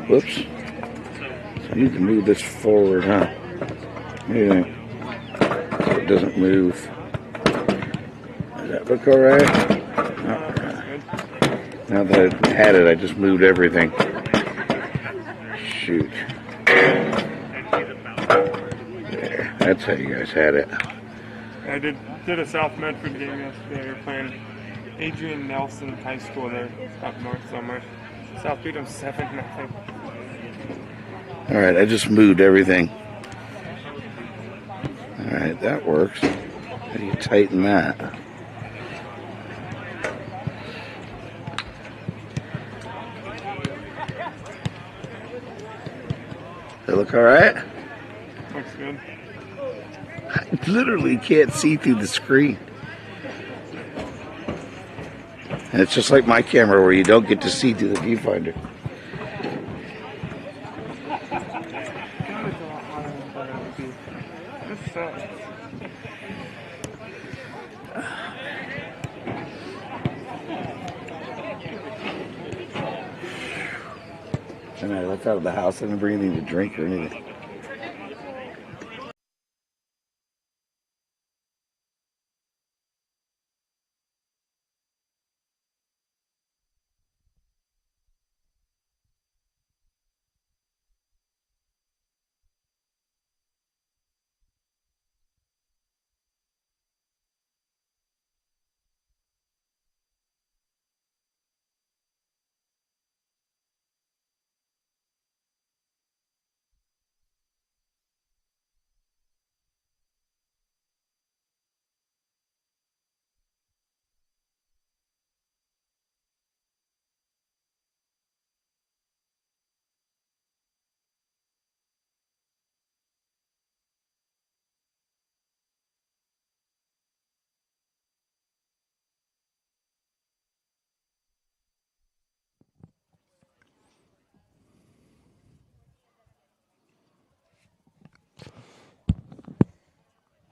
Whoops. So I need to move this forward, huh? Yeah. So it doesn't move. Does that look alright? Now that I had it, I just moved everything. Shoot. There. That's how you guys had it. I did a South Medford game yesterday. We were playing Adrian Nelson High School there, up north somewhere. South beat them 7-0. Alright, I just moved everything. Alright, that works. How do you tighten that? Does that look alright? Looks good. I literally can't see through the screen. And it's just like my camera where you don't get to see through the viewfinder. And I left out of the house. I didn't bring anything to drink or anything.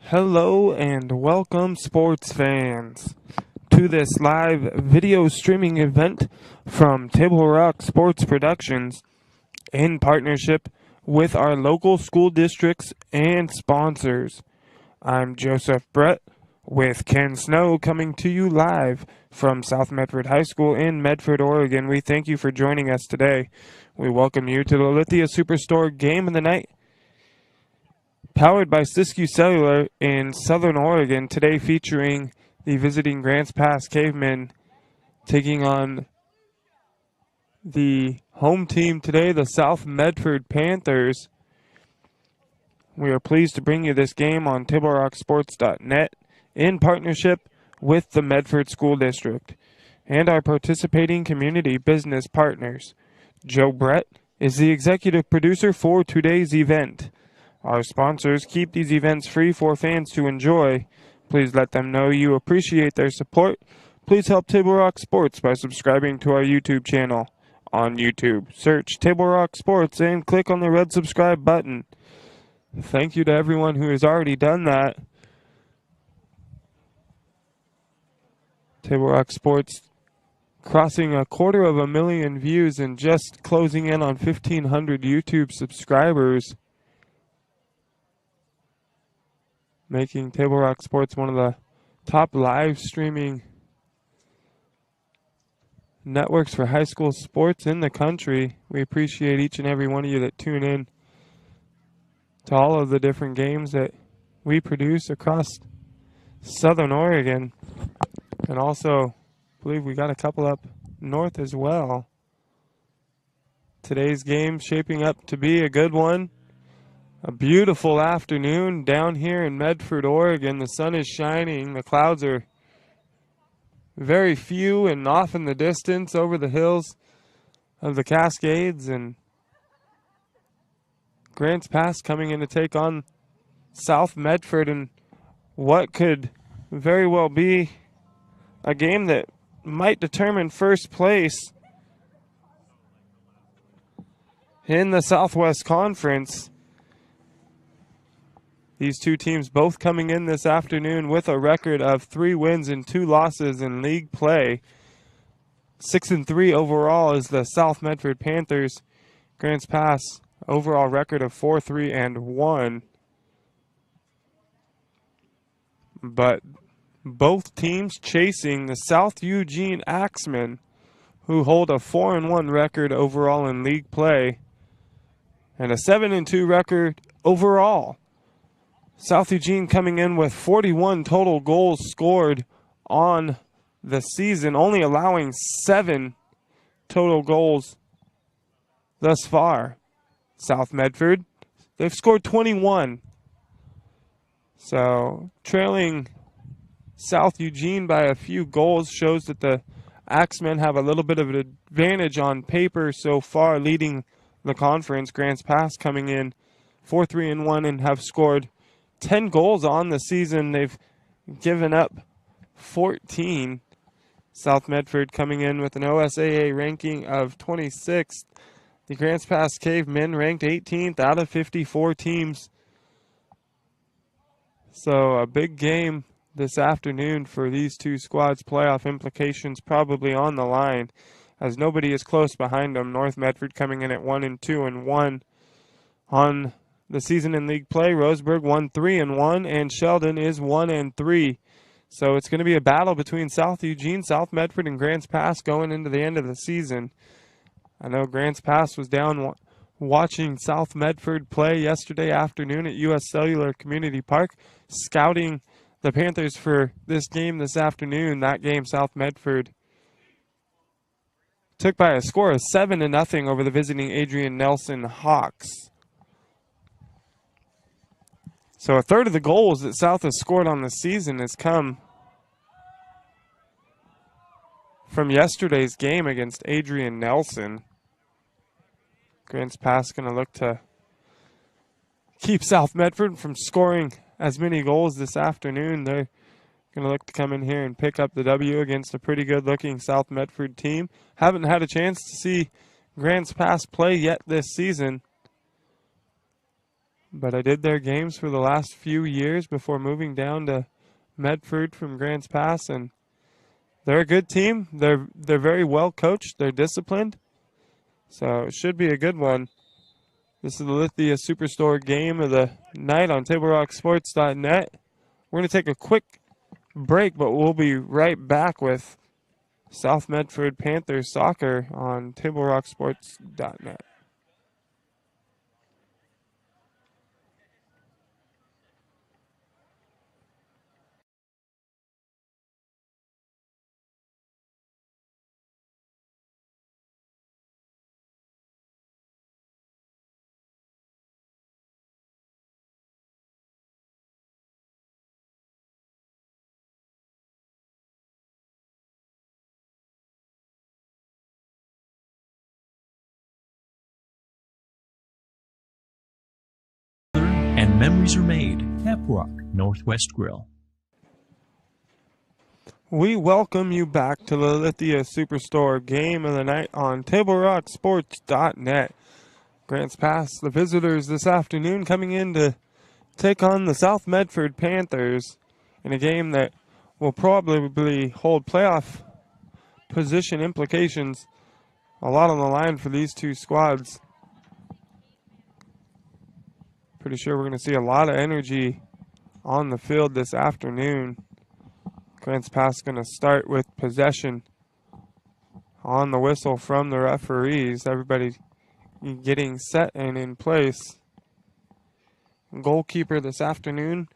Hello and welcome, sports fans, to this live video streaming event from Table Rock Sports Productions in partnership with our local school districts and sponsors. I'm Joseph Brett with Ken Snow coming to you live from South Medford High School in Medford, Oregon. We thank you for joining us today. We welcome you to the Lithia Superstore Game of the Night, powered by Siskiyou Cellular in Southern Oregon, today featuring the visiting Grants Pass Cavemen taking on the home team today, the South Medford Panthers. We are pleased to bring you this game on TableRockSports.net in partnership with the Medford School District and our participating community business partners. Joe Brett is the executive producer for today's event. Our sponsors keep these events free for fans to enjoy. Please let them know you appreciate their support. Please help Table Rock Sports by subscribing to our YouTube channel. On YouTube, search Table Rock Sports and click on the red subscribe button. Thank you to everyone who has already done that. Table Rock Sports crossing 250,000 views and just closing in on 1,500 YouTube subscribers, making Table Rock Sports one of the top live streaming networks for high school sports in the country. We appreciate each and every one of you that tune in to all of the different games that we produce across Southern Oregon. And also, I believe we got a couple up north as well. Today's game shaping up to be a good one. A beautiful afternoon down here in Medford, Oregon. The sun is shining. The clouds are very few and off in the distance over the hills of the Cascades. And Grants Pass coming in to take on South Medford in what could very well be a game that might determine first place in the Southwest Conference. These two teams both coming in this afternoon with a record of 3 wins and 2 losses in league play. 6-3 overall is the South Medford Panthers Grants Pass, overall record of 4-3-1. But both teams chasing the South Eugene Axemen, who hold a 4-1 record overall in league play and a 7-2 record overall. South Eugene coming in with 41 total goals scored on the season, only allowing 7 total goals thus far. South Medford, they've scored 21. So trailing South Eugene by a few goals shows that the Axemen have a little bit of an advantage on paper so far, leading the conference. Grants Pass coming in 4-3-1 and have scored 10 goals on the season. They've given up 14. South Medford coming in with an OSAA ranking of 26th. The Grants Pass Cavemen ranked 18th out of 54 teams. So a big game this afternoon for these two squads. Playoff implications probably on the line, as nobody is close behind them. North Medford coming in at 1-2-1 on the season in league play. Roseburg 1-3-1, and Sheldon is 1-3. So it's going to be a battle between South Eugene, South Medford, and Grants Pass going into the end of the season. I know Grants Pass was down watching South Medford play yesterday afternoon at U.S. Cellular Community Park, scouting the Panthers for this game this afternoon. That game, South Medford took by a score of 7-0 over the visiting Adrian Nelson Hawks. So a third of the goals that South has scored on the season has come from yesterday's game against Adrian Nelson. Grants Pass going to look to keep South Medford from scoring as many goals this afternoon. They're going to look to come in here and pick up the W against a pretty good-looking South Medford team. Haven't had a chance to see Grants Pass play yet this season, but I did their games for the last few years before moving down to Medford from Grants Pass, and they're a good team. They're very well coached. They're disciplined, so it should be a good one. This is the Lithia Superstore game of the night on TableRockSports.net. We're going to take a quick break, but we'll be right back with South Medford Panthers soccer on TableRockSports.net. And memories are made. Cap Rock Northwest Grill. We welcome you back to the Lithia Superstore game of the night on TableRockSports.net. Grants Pass, the visitors this afternoon, coming in to take on the South Medford Panthers in a game that will probably hold playoff position implications. A lot on the line for these two squads. Pretty sure we're going to see a lot of energy on the field this afternoon. Grants Pass going to start with possession on the whistle from the referees. Everybody getting set and in place. Goalkeeper this afternoon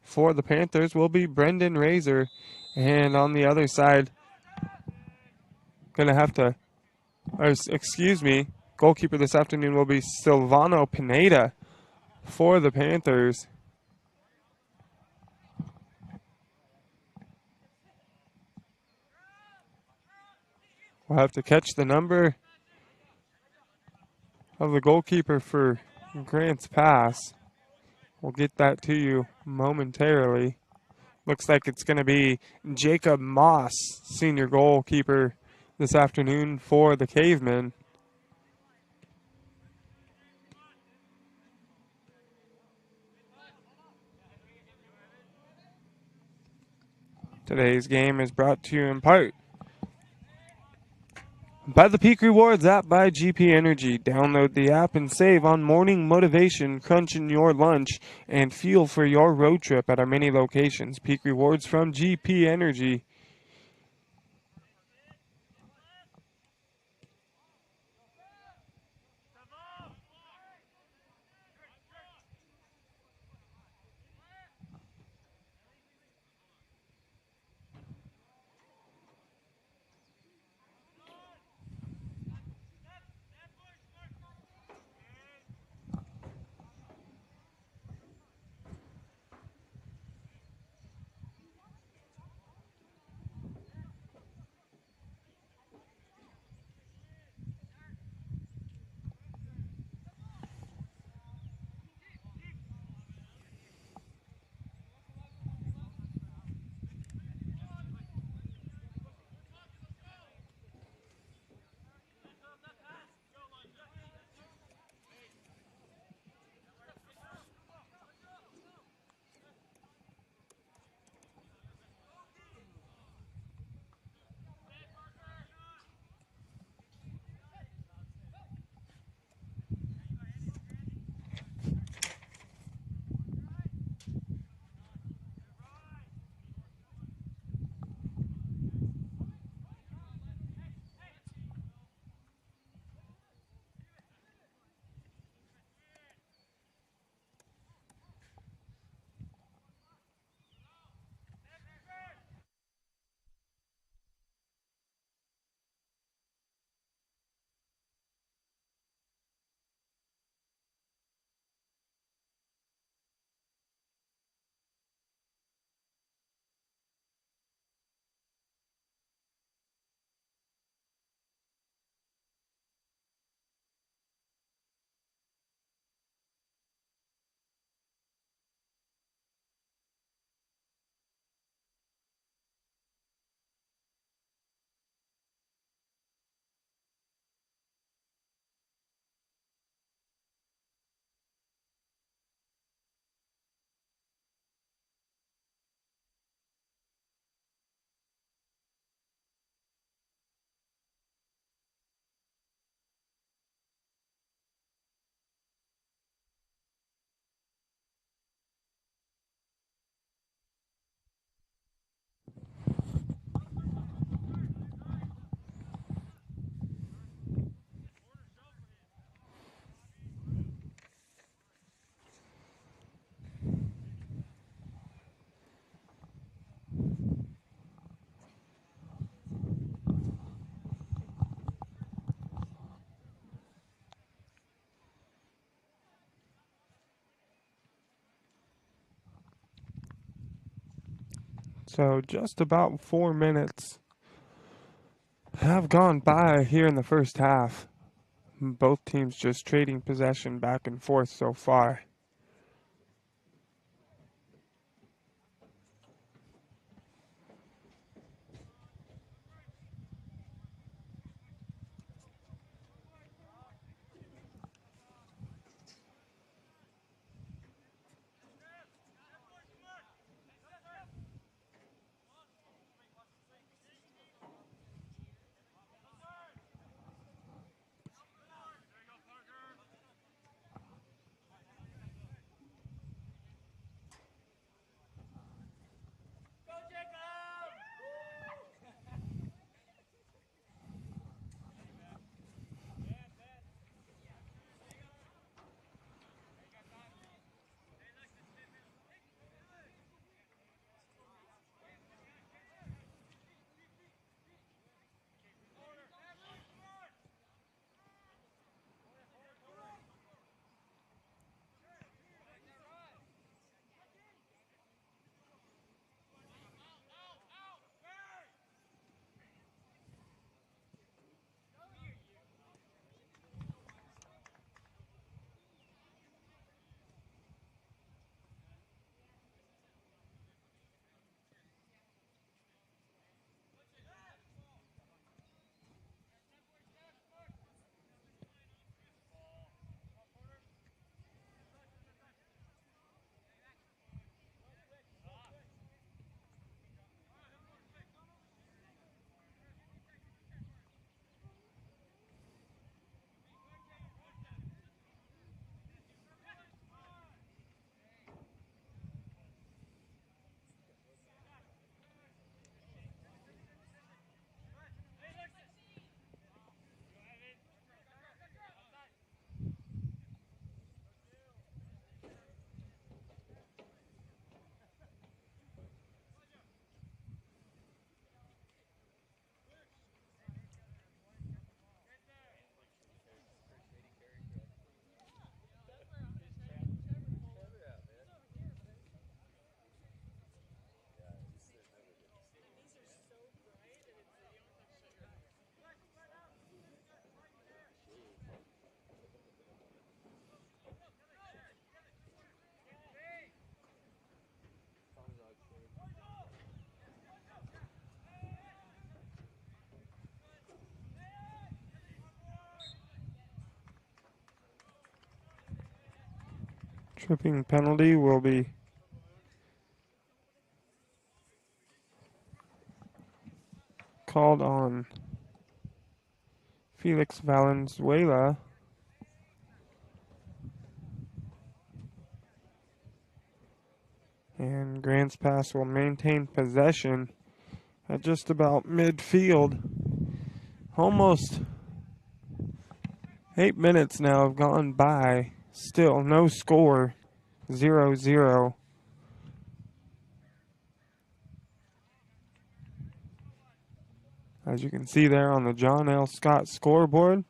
for the Panthers will be Brendan Razor. And on the other side, goalkeeper this afternoon will be Silvano Pineda for the Panthers. We'll have to catch the number of the goalkeeper for Grants Pass. We'll get that to you momentarily. Looks like it's going to be Jacob Moss, senior goalkeeper this afternoon for the Cavemen. Today's game is brought to you in part Buy the Peak Rewards app by GP Energy. Download the app and save on morning motivation, crunching your lunch, and fuel for your road trip at our many locations. Peak Rewards from GP Energy. So just about 4 minutes have gone by here in the first half. Both teams just trading possession back and forth so far. Tripping penalty will be called on Felix Valenzuela. And Grants Pass will maintain possession at just about midfield. Almost 8 minutes now have gone by. Still no score. 0-0. As you can see there on the John L. Scott scoreboard.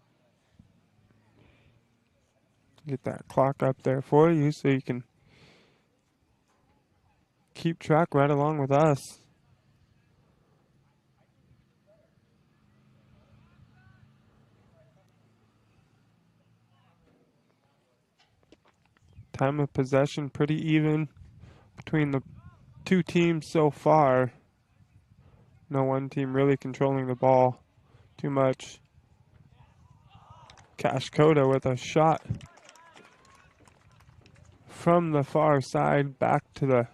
Get that clock up there for you so you can keep track right along with us. Time of possession pretty even between the two teams so far. No one team really controlling the ball too much. Kashkoda with a shot from the far side back to the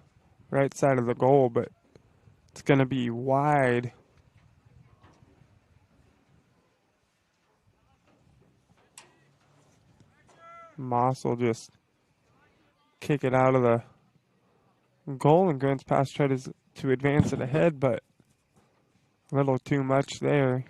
right side of the goal, but it's going to be wide. Moss will just kick it out of the goal, and Grants Pass tries to advance it ahead, but a little too much there.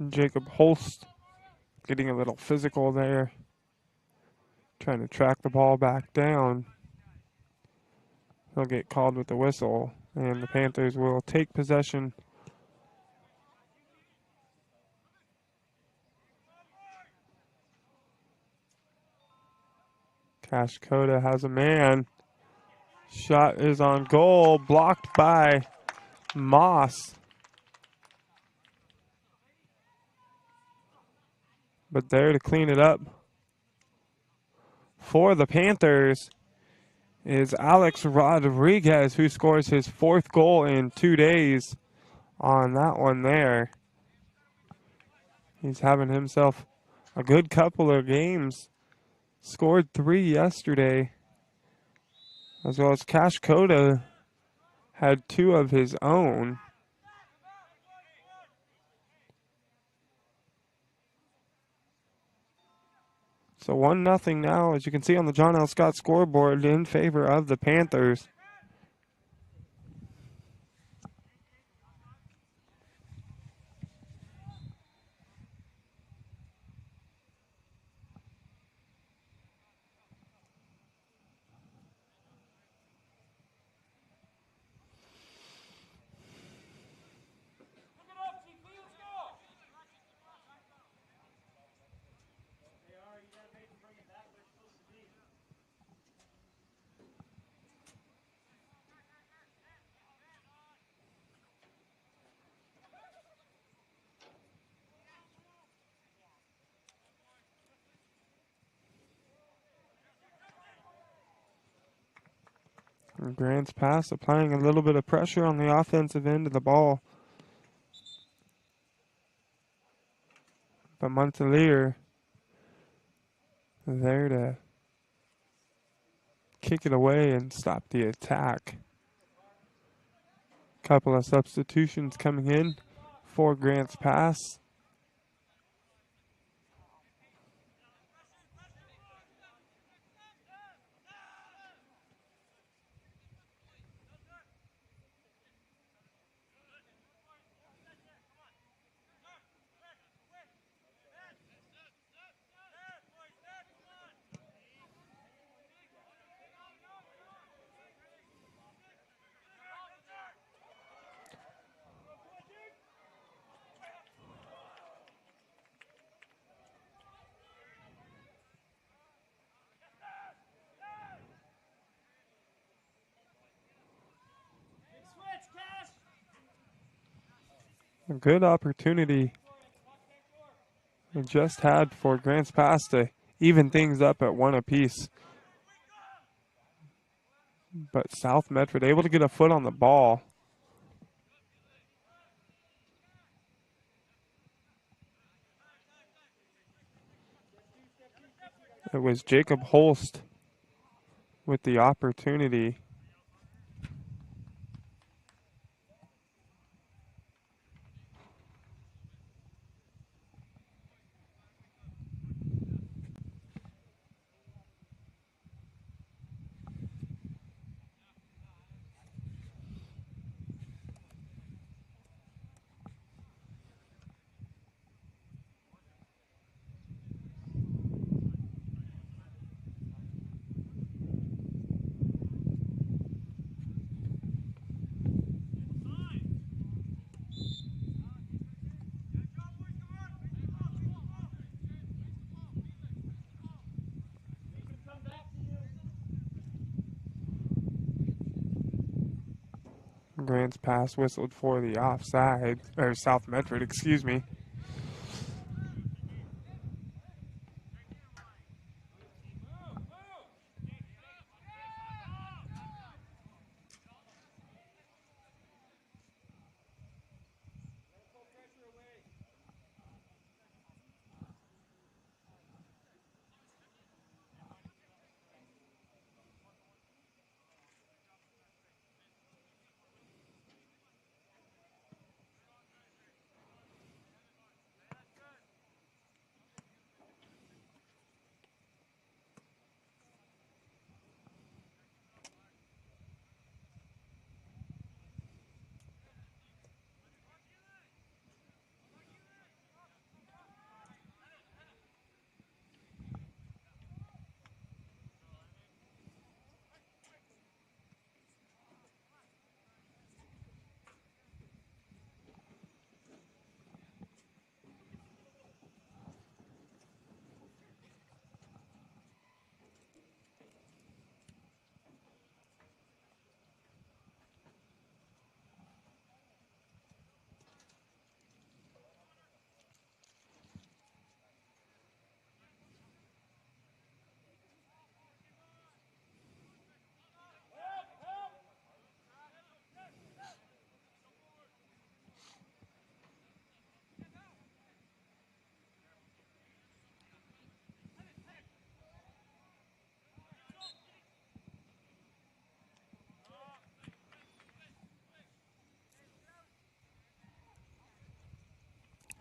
Jacob Holst getting a little physical there, trying to track the ball back down. He'll get called with the whistle, and the Panthers will take possession. Kashkoda has a man. Shot is on goal, blocked by Moss. But there to clean it up for the Panthers is Alex Rodriguez, who scores his 4th goal in 2 days on that one there. He's having himself a good couple of games. Scored 3 yesterday, as well as Kashkoda had 2 of his own. So 1-0 now, as you can see on the John L. Scott scoreboard, in favor of the Panthers. And Grants Pass applying a little bit of pressure on the offensive end of the ball. But Montelier there to kick it away and stop the attack. Couple of substitutions coming in for Grant's Pass. A good opportunity we just had for Grants Pass to even things up at 1 apiece. But South Medford able to get a foot on the ball. It was Jacob Holst with the opportunity. Grants Pass whistled for the offside, or South Medford, excuse me.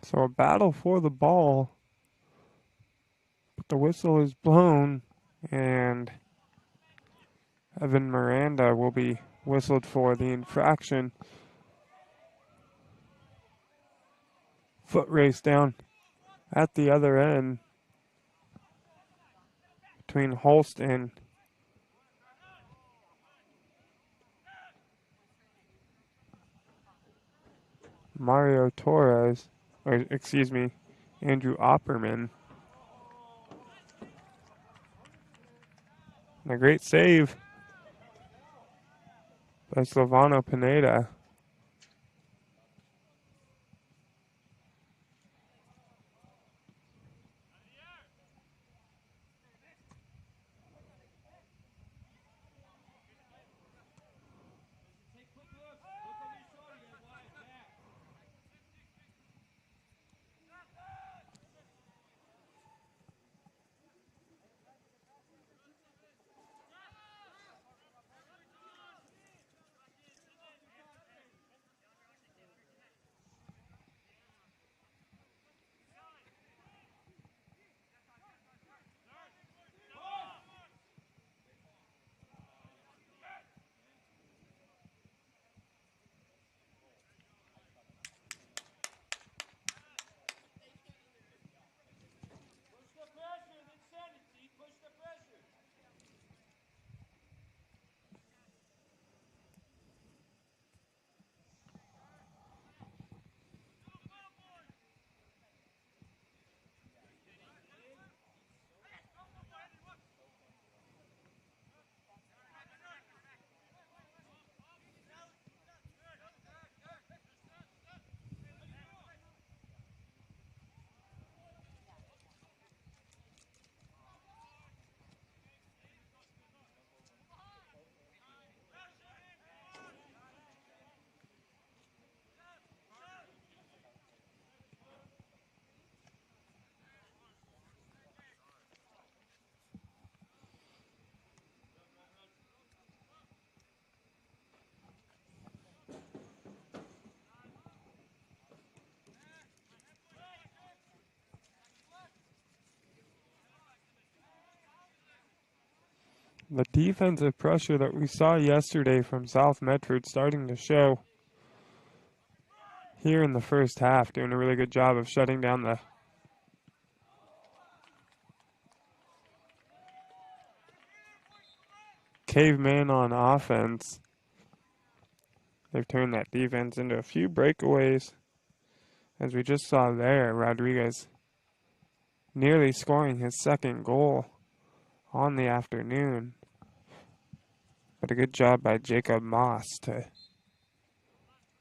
So a battle for the ball. But the whistle is blown, and Evan Miranda will be whistled for the infraction. Foot race down at the other end between Holst and Mario Torres, or excuse me, Andrew Opperman. And a great save by Silvano Pineda. The defensive pressure that we saw yesterday from South Medford starting to show here in the first half, doing a really good job of shutting down the caveman on offense. They've turned that defense into a few breakaways, as we just saw there. Rodriguez nearly scoring his second goal on the afternoon. But a good job by Jacob Moss to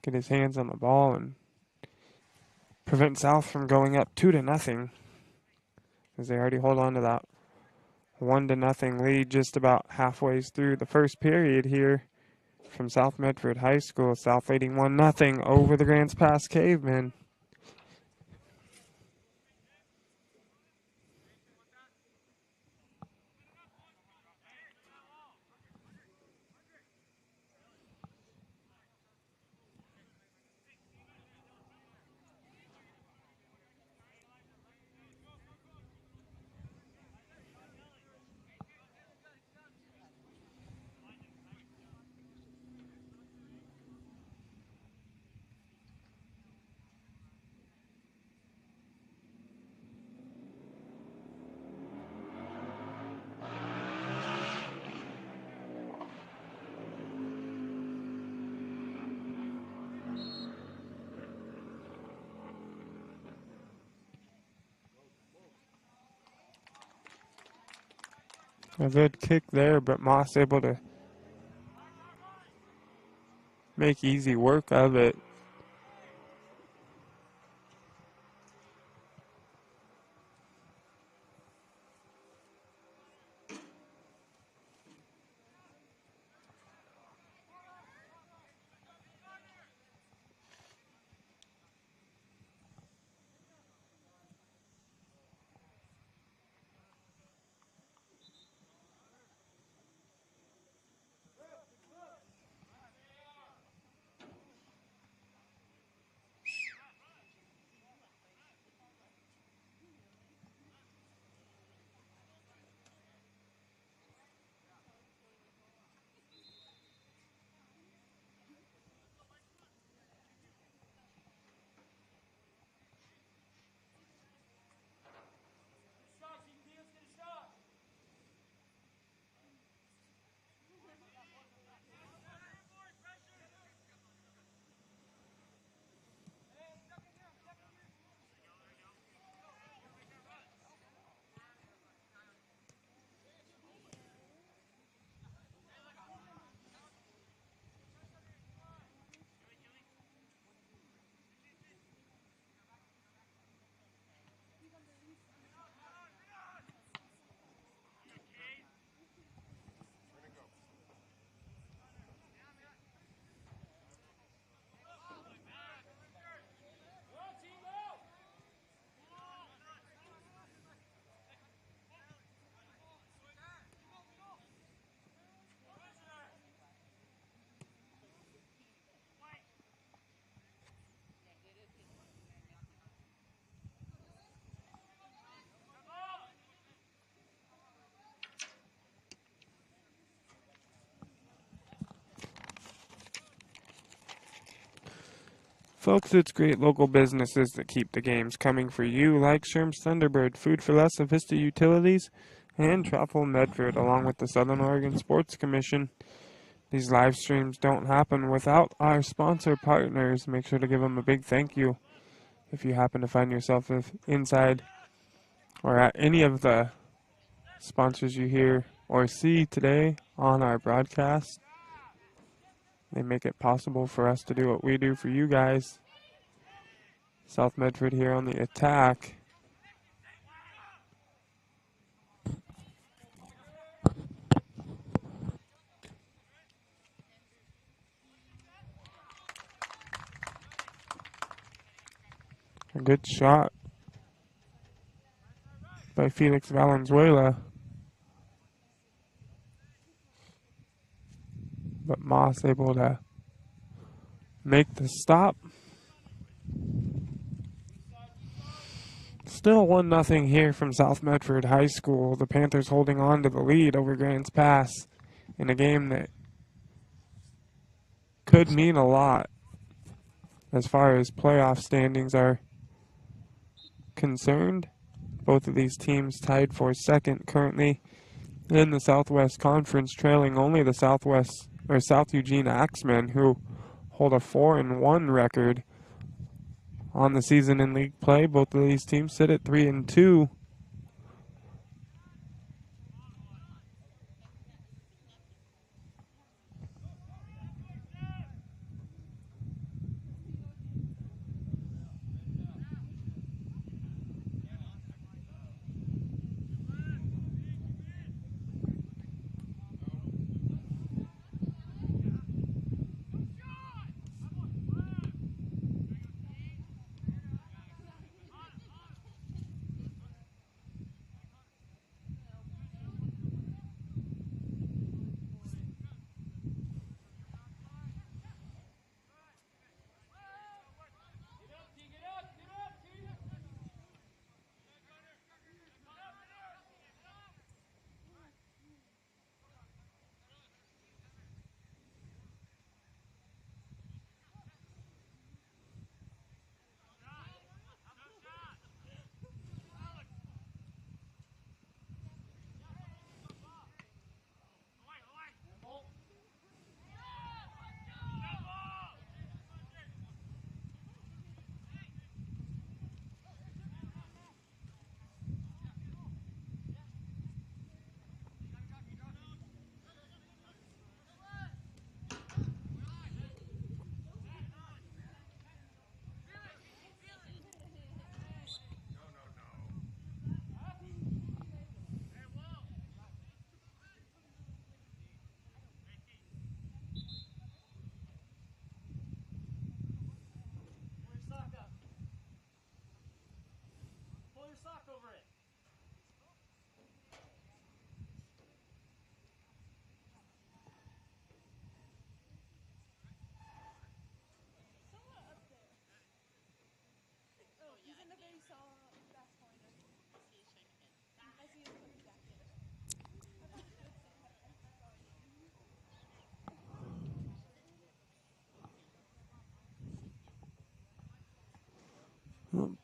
get his hands on the ball and prevent South from going up 2-0, as they already hold on to that 1-0 lead just about halfway through the first period here from South Medford High School. South leading 1-0 over the Grants Pass Cavemen. A good kick there, but Moss able to make easy work of it. Folks, it's great local businesses that keep the games coming for you, like Sherm's Thunderbird, Food for Less of Vista Utilities, and Truffle Medford, along with the Southern Oregon Sports Commission. These live streams don't happen without our sponsor partners. Make sure to give them a big thank you if you happen to find yourself inside or at any of the sponsors you hear or see today on our broadcast. They make it possible for us to do what we do for you guys. South Medford here on the attack. A good shot by Felix Valenzuela. But Moss able to make the stop. Still 1-0 here from South Medford High School. The Panthers holding on to the lead over Grants Pass in a game that could mean a lot as far as playoff standings are concerned. Both of these teams tied for second currently in the Southwest Conference, trailing only the South Eugene Axemen, who hold a 4-1 record on the season in league play. Both of these teams sit at 3-2.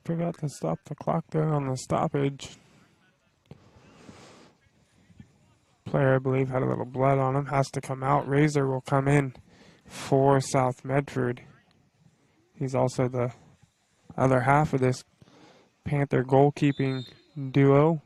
Forgot to stop the clock there on the stoppage. Player, I believe, had a little blood on him. Has to come out. Razor will come in for South Medford. He's also the other half of this Panther goalkeeping duo.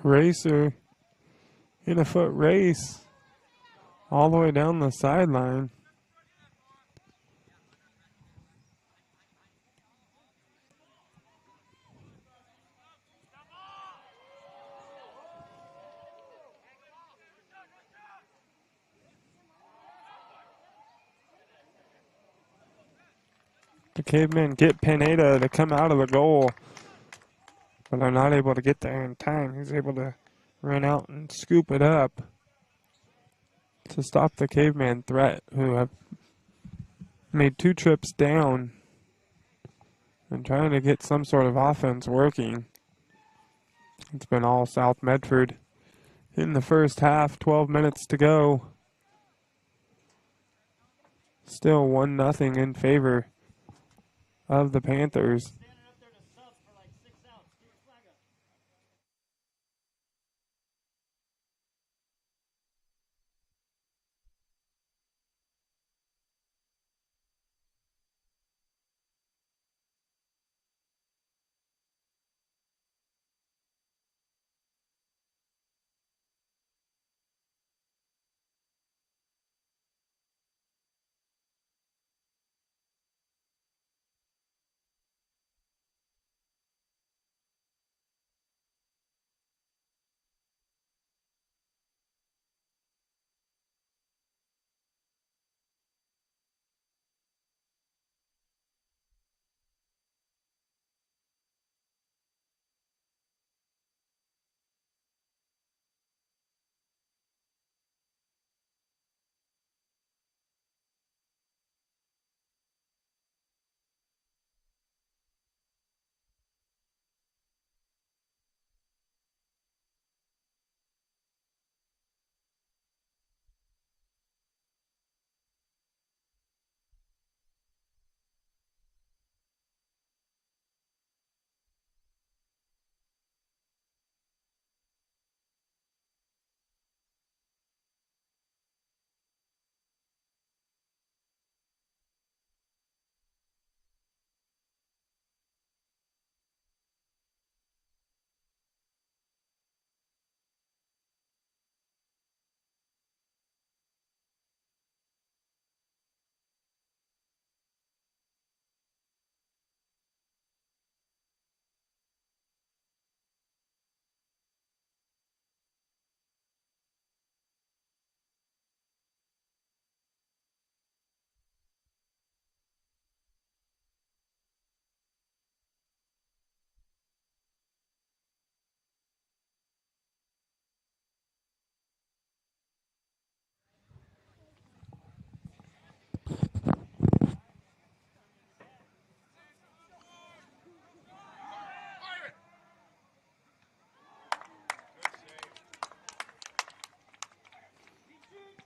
racer in a foot race all the way down the sideline. The Cavemen get Pineda to come out of the goal, but they're not able to get there in time. He's able to run out and scoop it up to stop the Caveman threat, who have made 2 trips down and trying to get some sort of offense working. It's been all South Medford in the first half, 12 minutes to go. Still 1-0 in favor of the Panthers.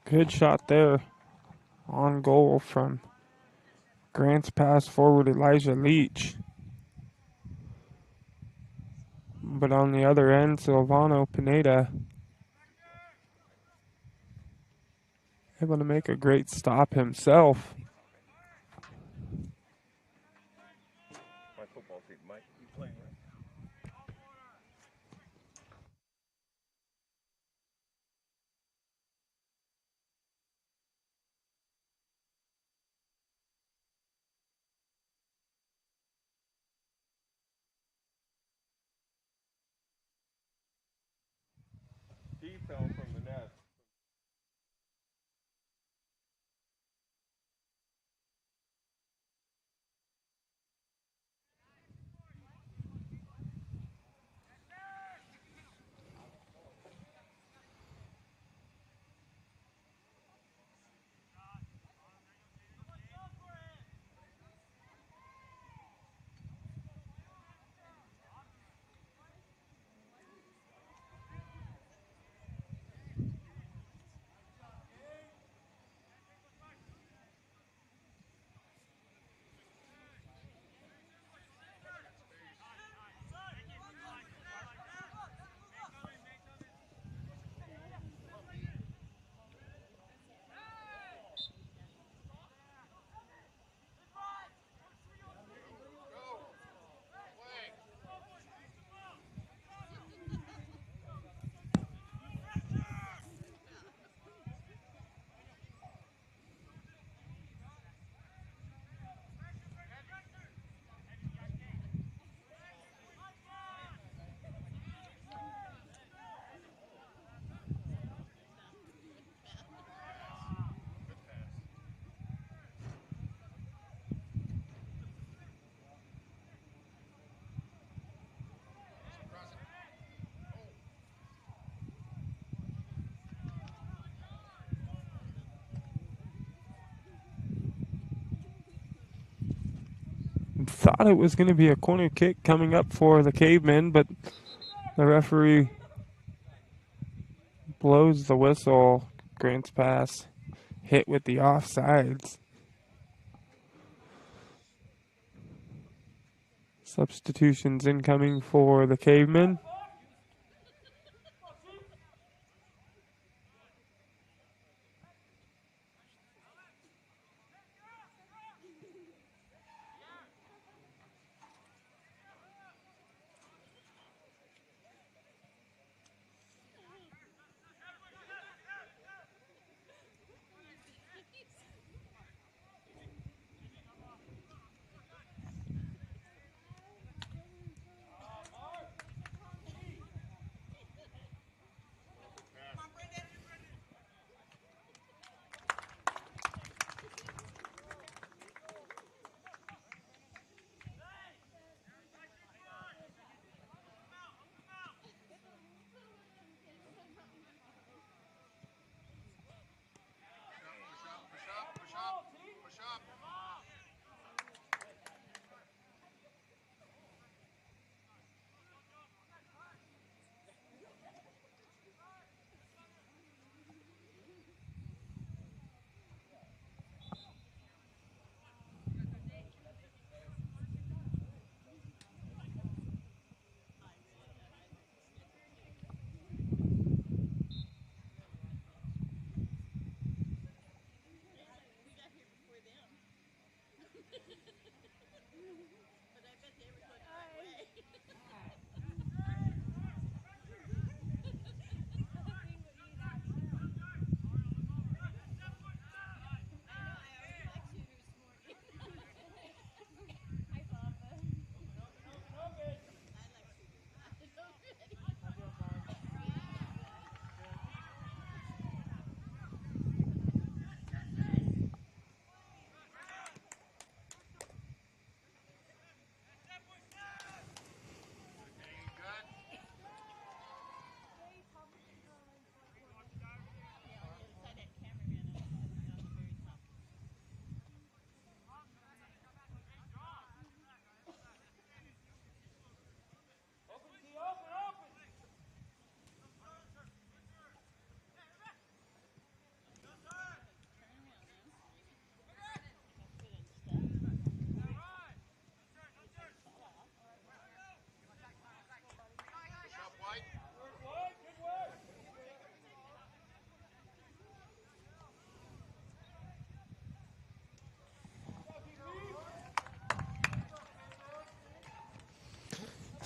Good shot there on goal from Grant's pass forward, Elijah Leach. But on the other end, Silvano Pineda able to make a great stop himself. My football team might be playing right. He fell from the net. Thought it was going to be a corner kick coming up for the Cavemen, but the referee blows the whistle. Grant's pass hit with the offsides. Substitutions incoming for the Cavemen.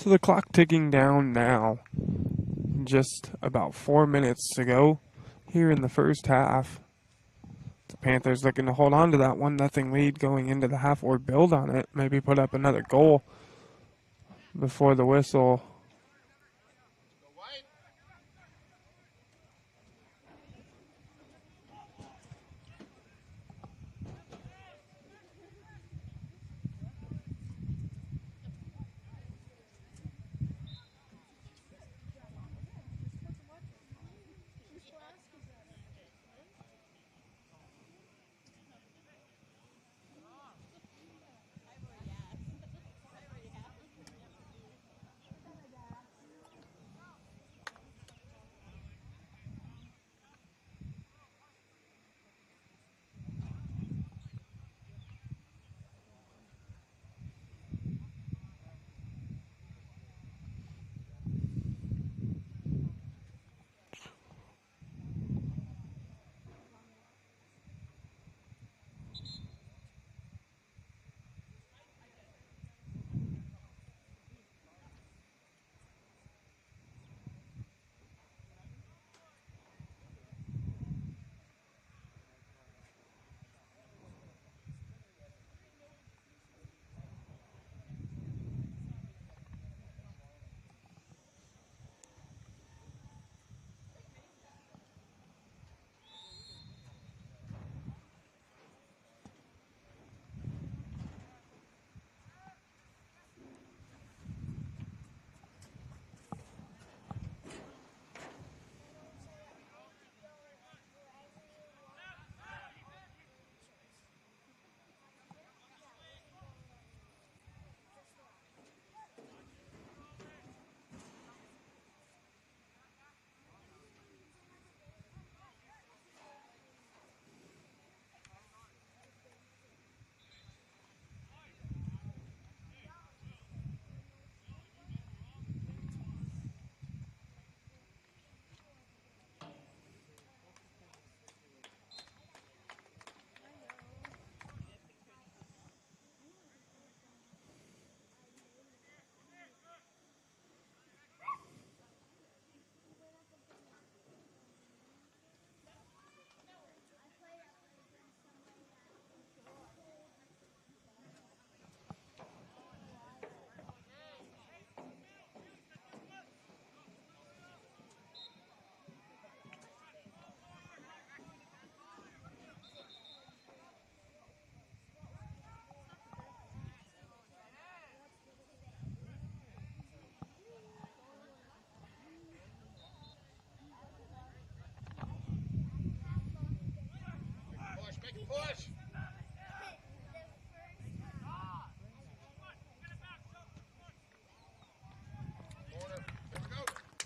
So the clock ticking down now. Just about 4 minutes to go here in the first half. The Panthers looking to hold on to that 1-0 lead going into the half or build on it. Maybe put up another goal before the whistle.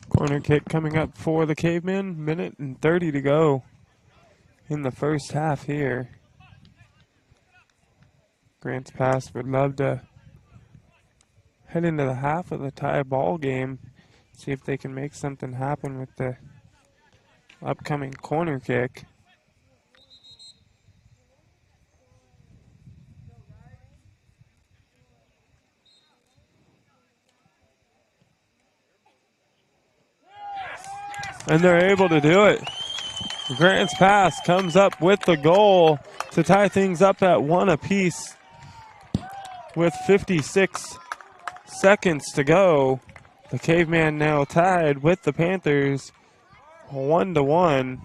Corner kick coming up for the Cavemen. Minute and 30 to go in the first half here. Grants Pass would love to head into the half of the tie ball game. See if they can make something happen with the upcoming corner kick. And they're able to do it. Grants Pass comes up with the goal to tie things up at 1 apiece with 56 seconds to go. The Caveman now tied with the Panthers 1-1.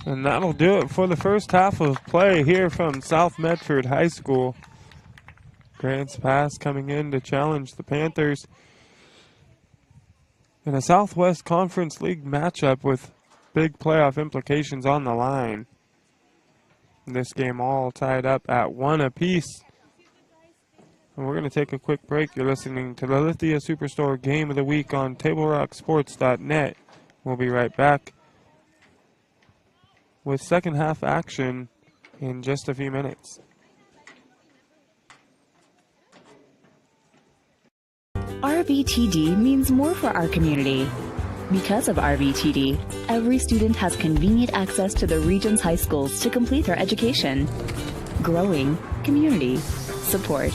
And that'll do it for the first half of play here from South Medford High School. Grants Pass coming in to challenge the Panthers in a Southwest Conference League matchup with big playoff implications on the line. This game all tied up at 1 apiece. And we're going to take a quick break. You're listening to the Lithia Superstore Game of the Week on TableRockSports.net. We'll be right back with second half action in just a few minutes. RVTD means more for our community. Because of RVTD, every student has convenient access to the region's high schools to complete their education. Growing community support.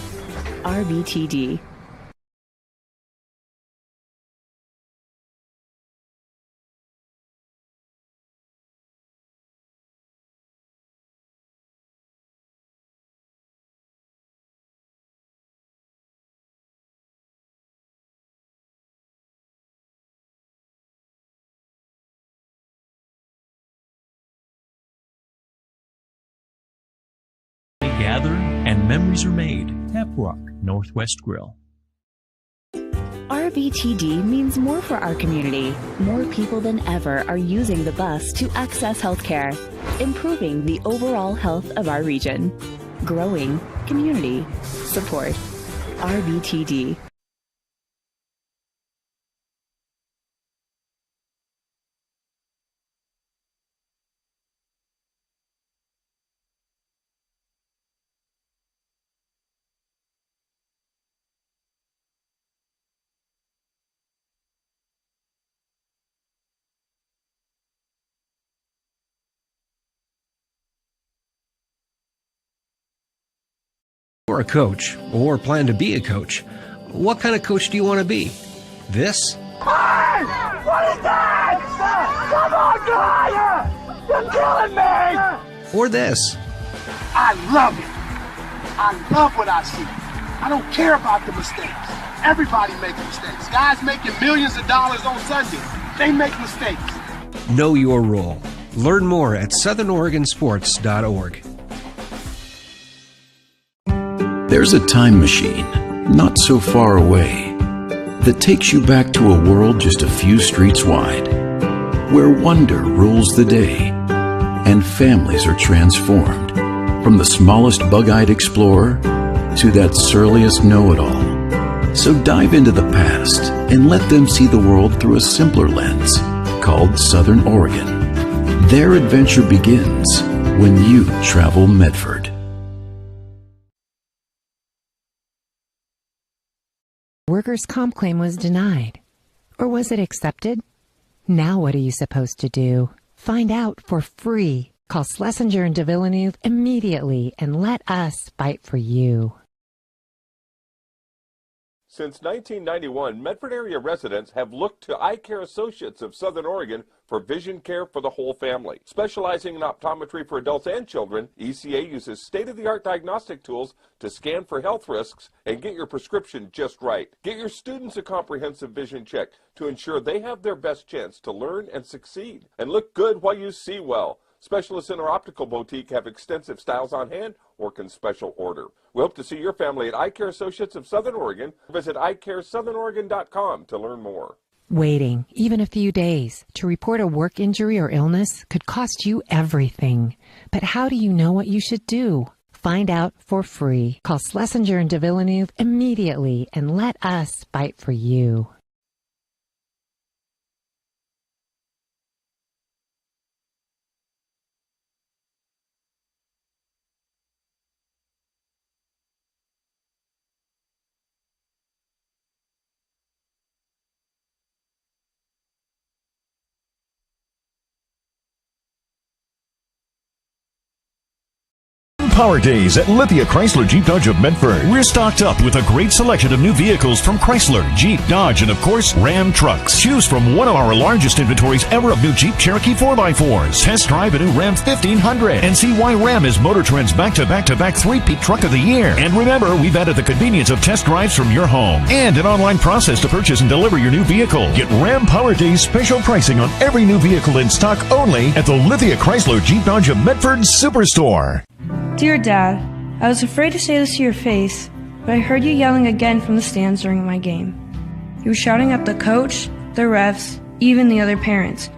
RVTD. Gather and memories are made. Tap Rock Northwest Grill. RVTD means more for our community. More people than ever are using the bus to access healthcare, improving the overall health of our region. Growing community support. RVTD. You're a coach, or plan to be a coach. What kind of coach do you want to be? This? Hey! What is that? Come on, Dwyer! You're killing me! Or this? I love it. I love what I see. I don't care about the mistakes. Everybody makes mistakes. Guys making millions of dollars on Sunday, they make mistakes. Know your role. Learn more at southernoregonsports.org. There's a time machine, not so far away, that takes you back to a world just a few streets wide, where wonder rules the day, and families are transformed, from the smallest bug-eyed explorer to that surliest know-it-all. So dive into the past and let them see the world through a simpler lens called Southern Oregon. Their adventure begins when you travel Medford. Workers' comp claim was denied. Or was it accepted? Now what are you supposed to do? Find out for free. Call Schlesinger and de Villeneuve immediately and let us fight for you. Since 1991, Medford area residents have looked to Eye Care Associates of Southern Oregon for vision care for the whole family. Specializing in optometry for adults and children, ECA uses state-of-the-art diagnostic tools to scan for health risks and get your prescription just right. Get your students a comprehensive vision check to ensure they have their best chance to learn and succeed. And look good while you see well. Specialists in our optical boutique have extensive styles on hand or can special order. We hope to see your family at Eye Care Associates of Southern Oregon. Visit eyecaresouthern.oregon.com to learn more. Waiting, even a few days, to report a work injury or illness could cost you everything. But how do you know what you should do? Find out for free. Call Schlesinger and de Villeneuve immediately and let us fight for you. Power Days at Lithia Chrysler Jeep Dodge of Medford. We're stocked up with a great selection of new vehicles from Chrysler, Jeep, Dodge, and of course, Ram trucks. Choose from one of our largest inventories ever of new Jeep Cherokee 4x4s. Test drive a new Ram 1500 and see why Ram is Motor Trend's back-to-back-to-back three-peat truck of the year. And remember, we've added the convenience of test drives from your home and an online process to purchase and deliver your new vehicle. Get Ram Power Days special pricing on every new vehicle in stock only at the Lithia Chrysler Jeep Dodge of Medford Superstore. Dear Dad, I was afraid to say this to your face, but I heard you yelling again from the stands during my game. You were shouting at the coach, the refs, even the other parents.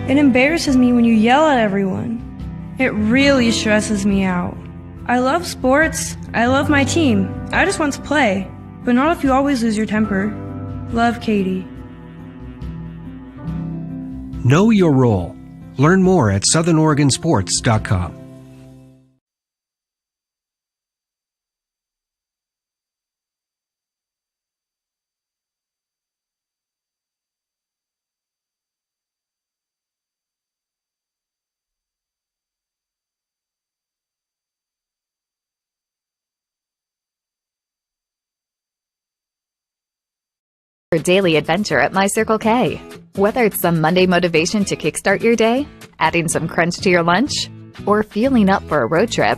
It embarrasses me when you yell at everyone. It really stresses me out. I love sports, I love my team, I just want to play, but not if you always lose your temper. Love, Katie. Know your role. Learn more at southernoregonsports.com. Your daily adventure at My Circle K. Whether it's some Monday motivation to kickstart your day, adding some crunch to your lunch, or fueling up for a road trip,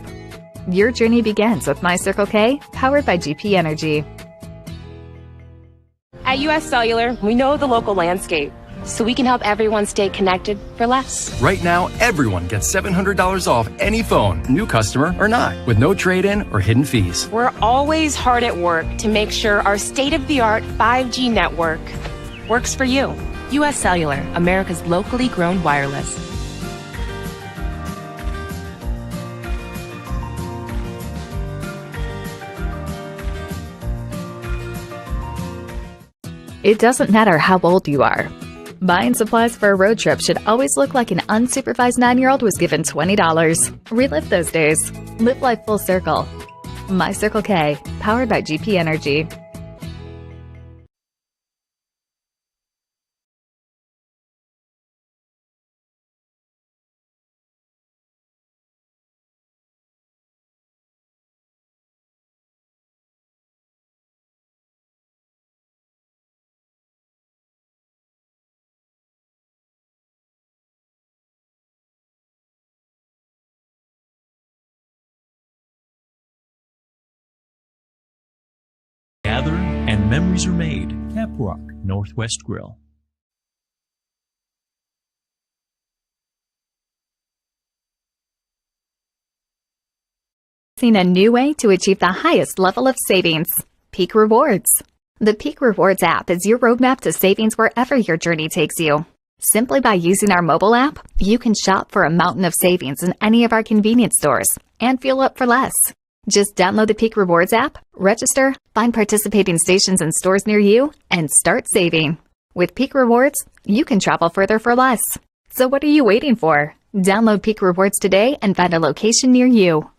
your journey begins with My Circle K, powered by GP Energy. At US Cellular, we know the local landscape, so we can help everyone stay connected for less. Right now, everyone gets $700 off any phone, new customer or not, with no trade-in or hidden fees. We're always hard at work to make sure our state-of-the-art 5G network works for you. US Cellular, America's locally grown wireless. It doesn't matter how old you are. Buying supplies for a road trip should always look like an unsupervised 9-year-old was given $20. Relive those days. Live life full circle. My Circle K, powered by GP Energy. Gather and memories are made. Caprock Northwest Grill. Seen a new way to achieve the highest level of savings. Peak Rewards. The Peak Rewards app is your roadmap to savings wherever your journey takes you. Simply by using our mobile app, you can shop for a mountain of savings in any of our convenience stores and fuel up for less. Just download the Peak Rewards app, register, find participating stations and stores near you, and start saving. With Peak Rewards, you can travel further for less. So what are you waiting for? Download Peak Rewards today and find a location near you.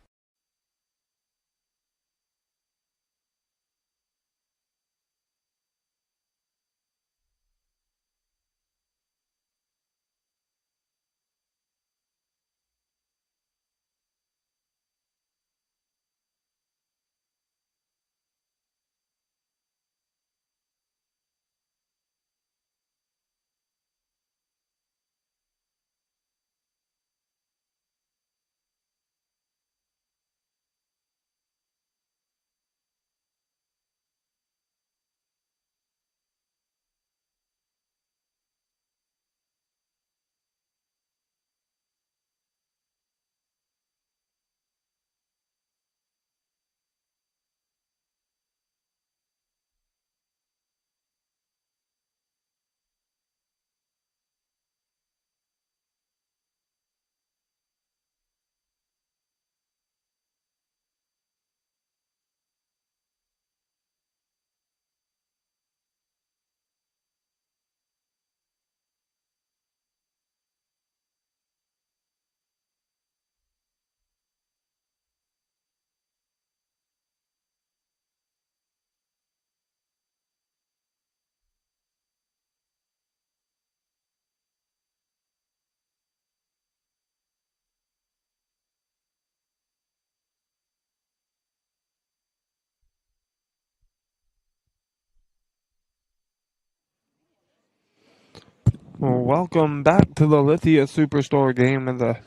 Well, welcome back to the Lithia Superstore game of the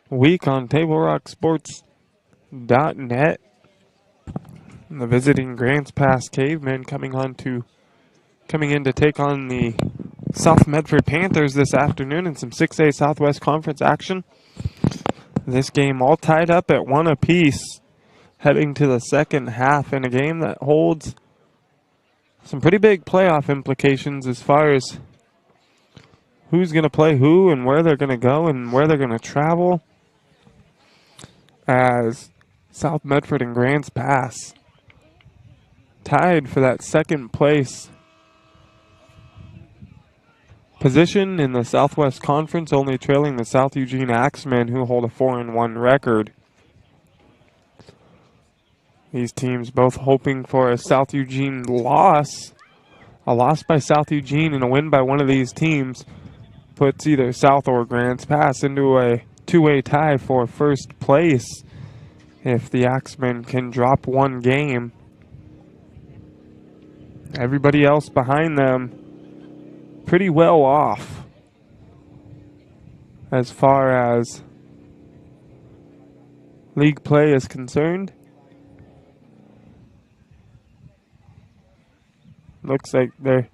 week on TableRockSports.net. The visiting Grants Pass Cavemen coming in to take on the South Medford Panthers this afternoon in some 6A Southwest Conference action. This game all tied up at 1 apiece, heading to the second half in a game that holds some pretty big playoff implications as far as who's going to play who and where they're going to go and where they're going to travel, as South Medford and Grants Pass tied for that second place position in the Southwest Conference, only trailing the South Eugene Axemen, who hold a 4-1 record. These teams both hoping for a South Eugene loss. A loss by South Eugene and a win by one of these teams puts either South or Grants Pass into a two-way tie for first place. If the Axemen can drop one game, everybody else behind them pretty well off as far as league play is concerned. Looks like there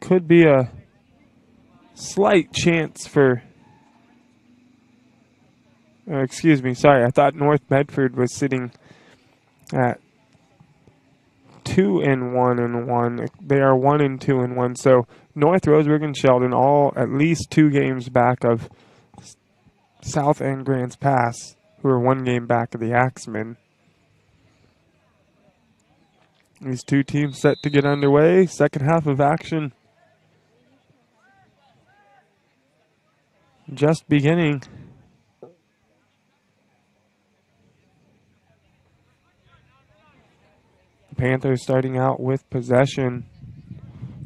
could be a slight chance for, excuse me, sorry, I thought North Medford was sitting at 2-1-1. They are 1-2-1. So North, Roseburg, and Sheldon all at least 2 games back of South and Grants Pass, who are 1 game back of the Axemen. These two teams set to get underway. Second half of action just beginning. The Panthers starting out with possession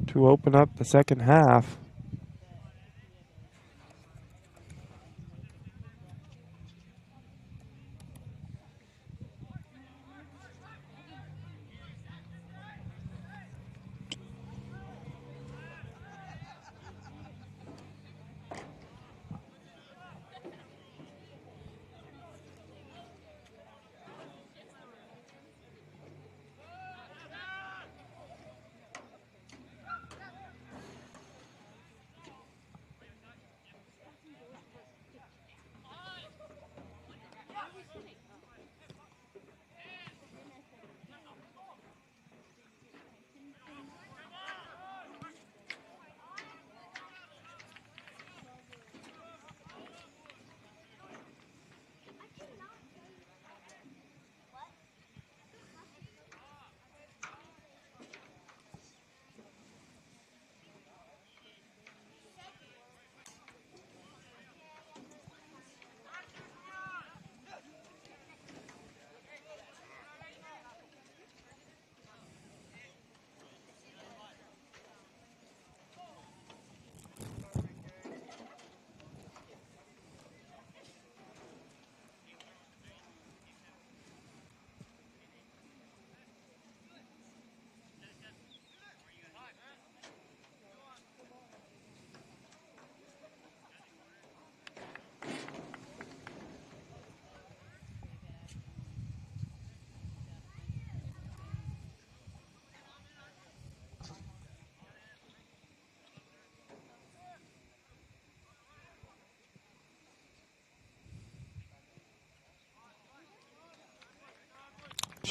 to open up the second half.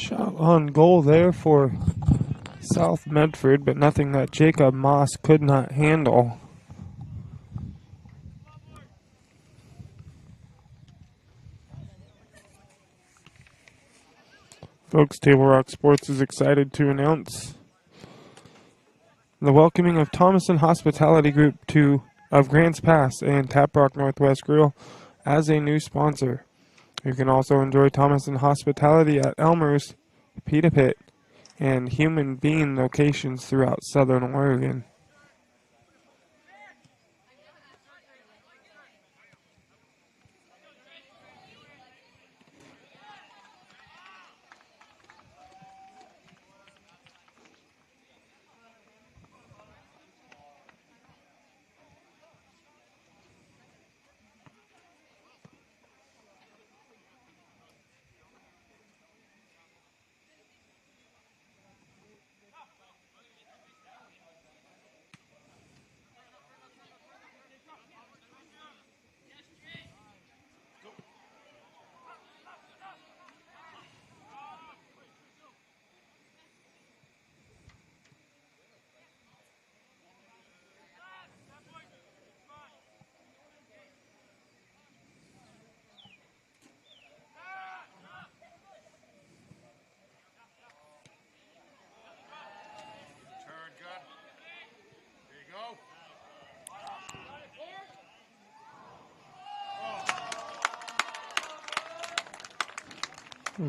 Shot on goal there for South Medford, but nothing that Jacob Moss could not handle. Folks, Table Rock Sports is excited to announce the welcoming of Thomason Hospitality Group of Grants Pass and Tap Rock Northwest Grill as a new sponsor. You can also enjoy Thomason Hospitality at Elmer's, Pita Pit, and Human Bean locations throughout Southern Oregon.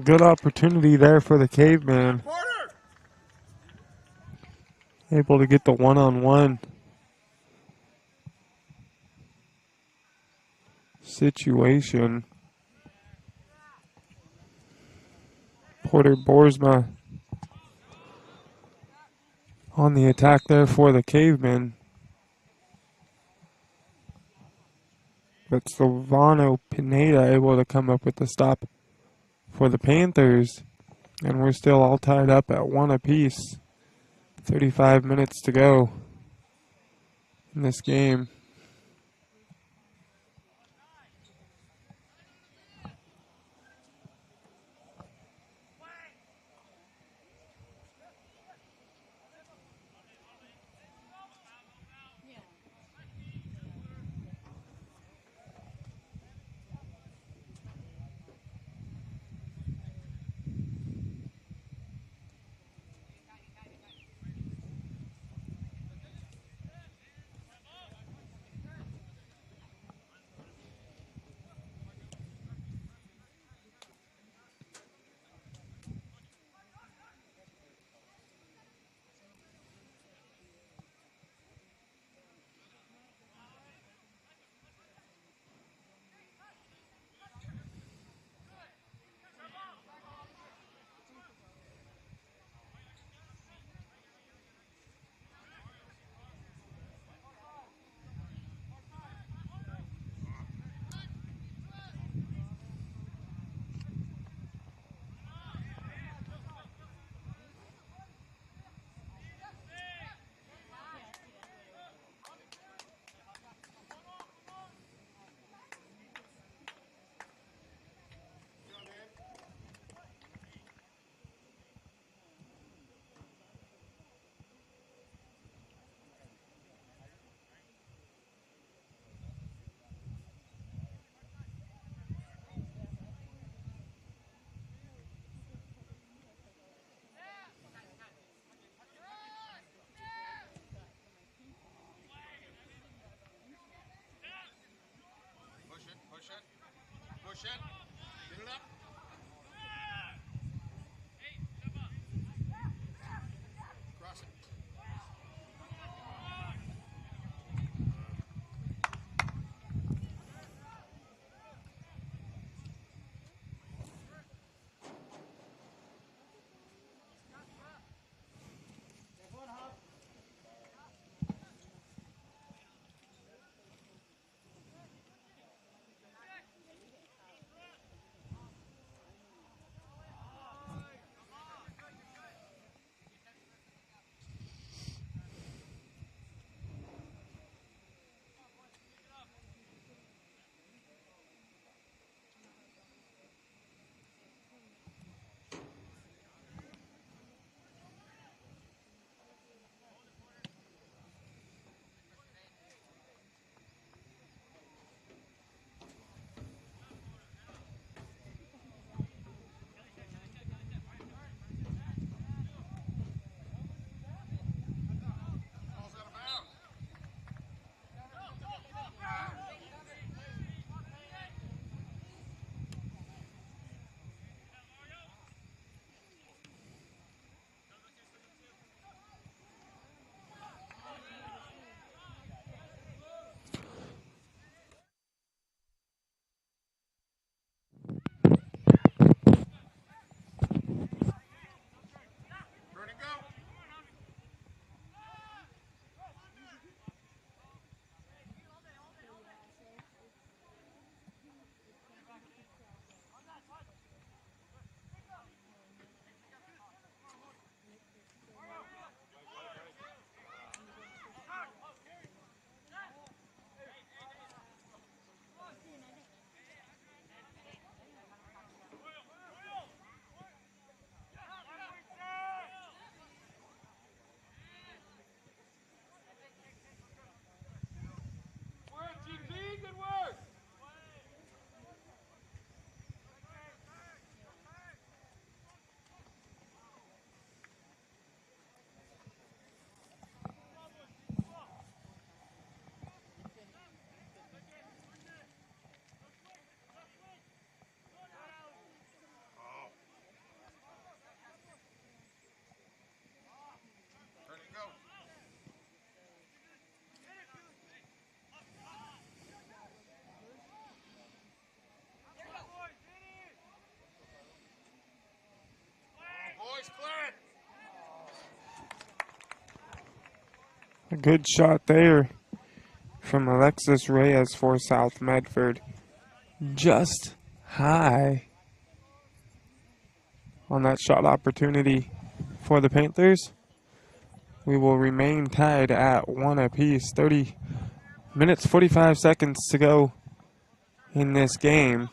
Good opportunity there for the Caveman. Able to get the one-on-one situation. Porter Boersma on the attack there for the Cavemen. But Silvano Pineda able to come up with the stop for the Panthers. And we're still all tied up at 1 apiece. 35 minutes to go in this game. good shot there from Alexis Reyes for South Medford. Just high on that shot opportunity for the Panthers. We will remain tied at 1 apiece. 30 minutes, 45 seconds to go in this game.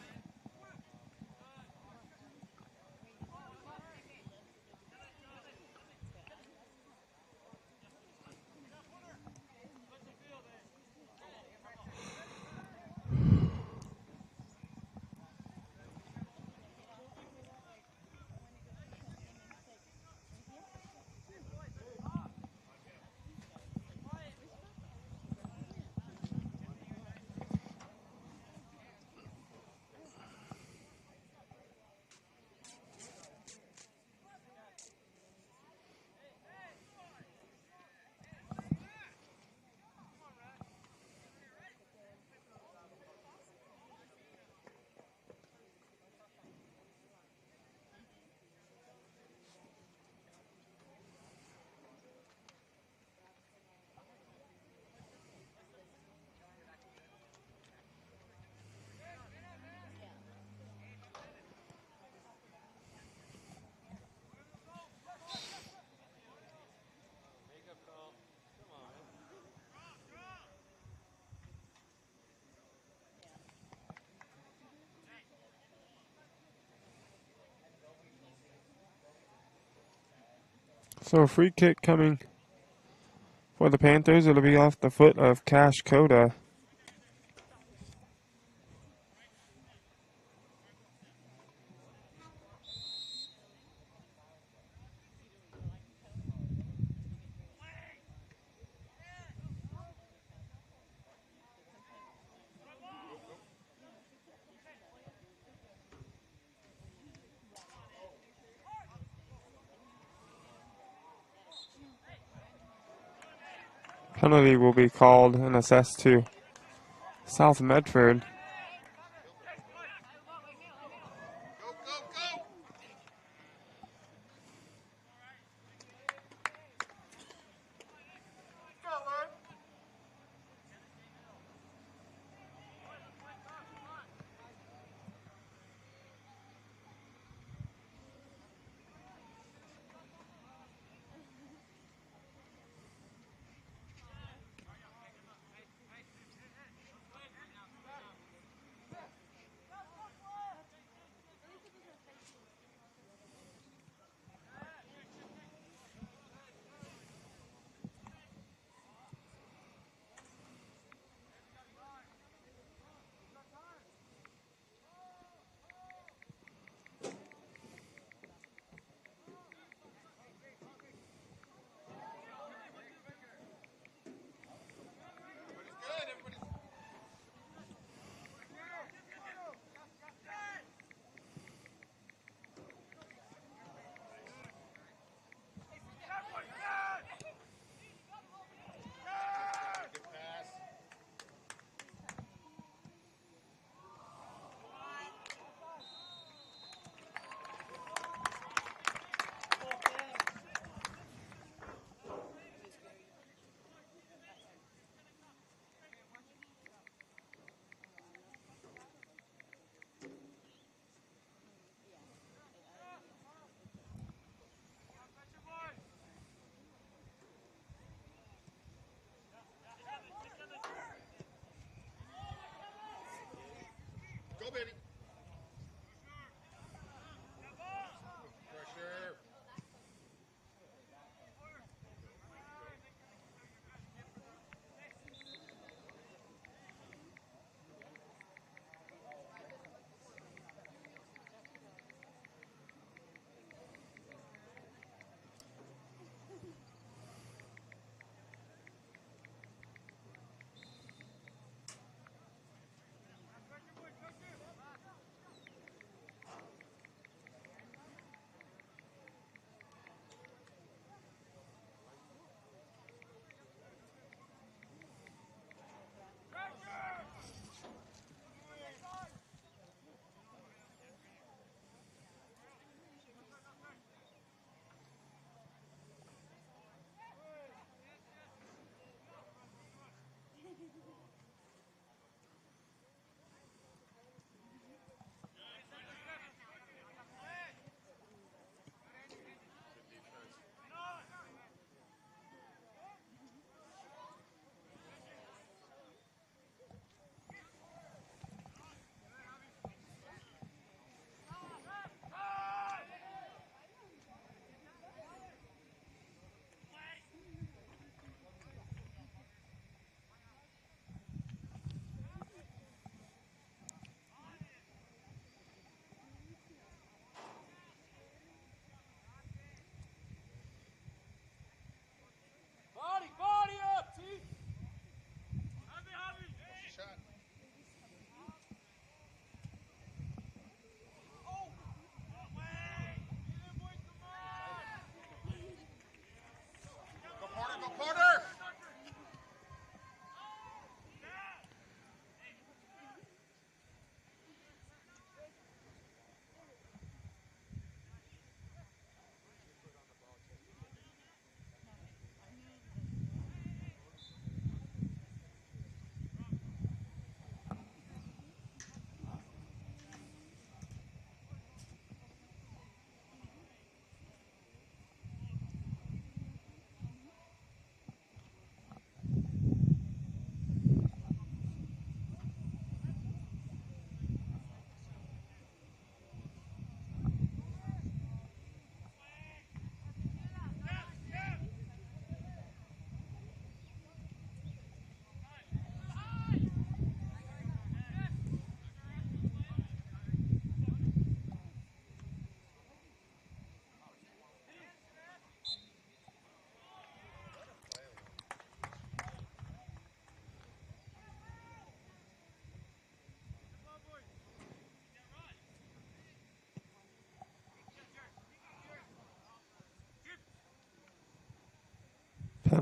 So a free kick coming for the Panthers. It'll be off the foot of Cash Coda. Penalty will be called and assessed to South Medford.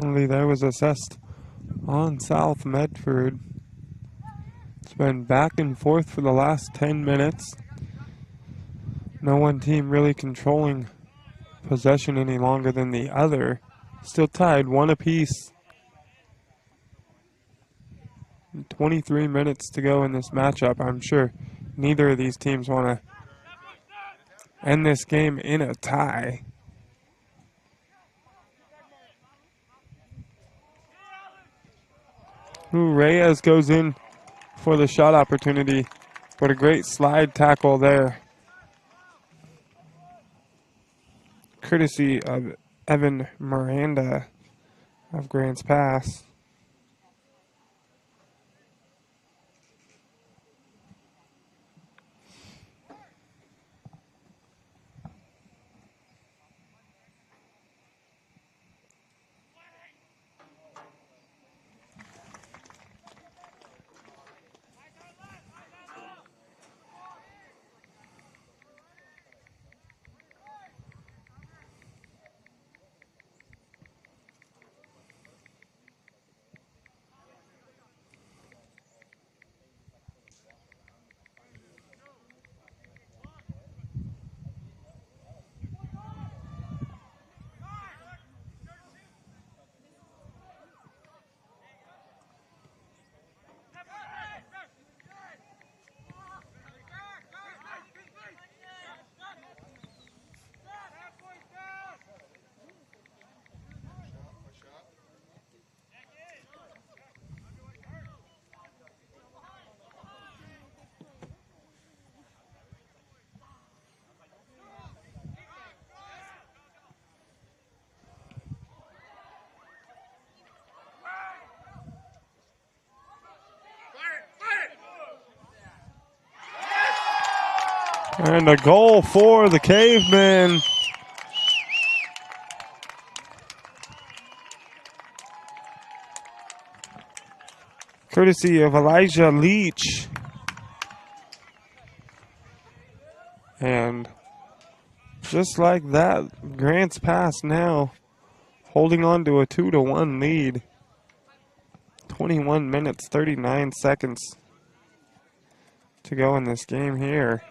Penalty there was assessed on South Medford. It's been back and forth for the last 10 minutes. No one team really controlling possession any longer than the other. Still tied, 1 apiece. 23 minutes to go in this matchup. I'm sure neither of these teams want to end this game in a tie. Reyes goes in for the shot opportunity. What a great slide tackle there. Courtesy of Evan Miranda of Grants Pass. And a goal for the Cavemen. Courtesy of Elijah Leach. And just like that, Grants Pass now holding on to a 2-1 lead. 21 minutes, 39 seconds to go in this game here.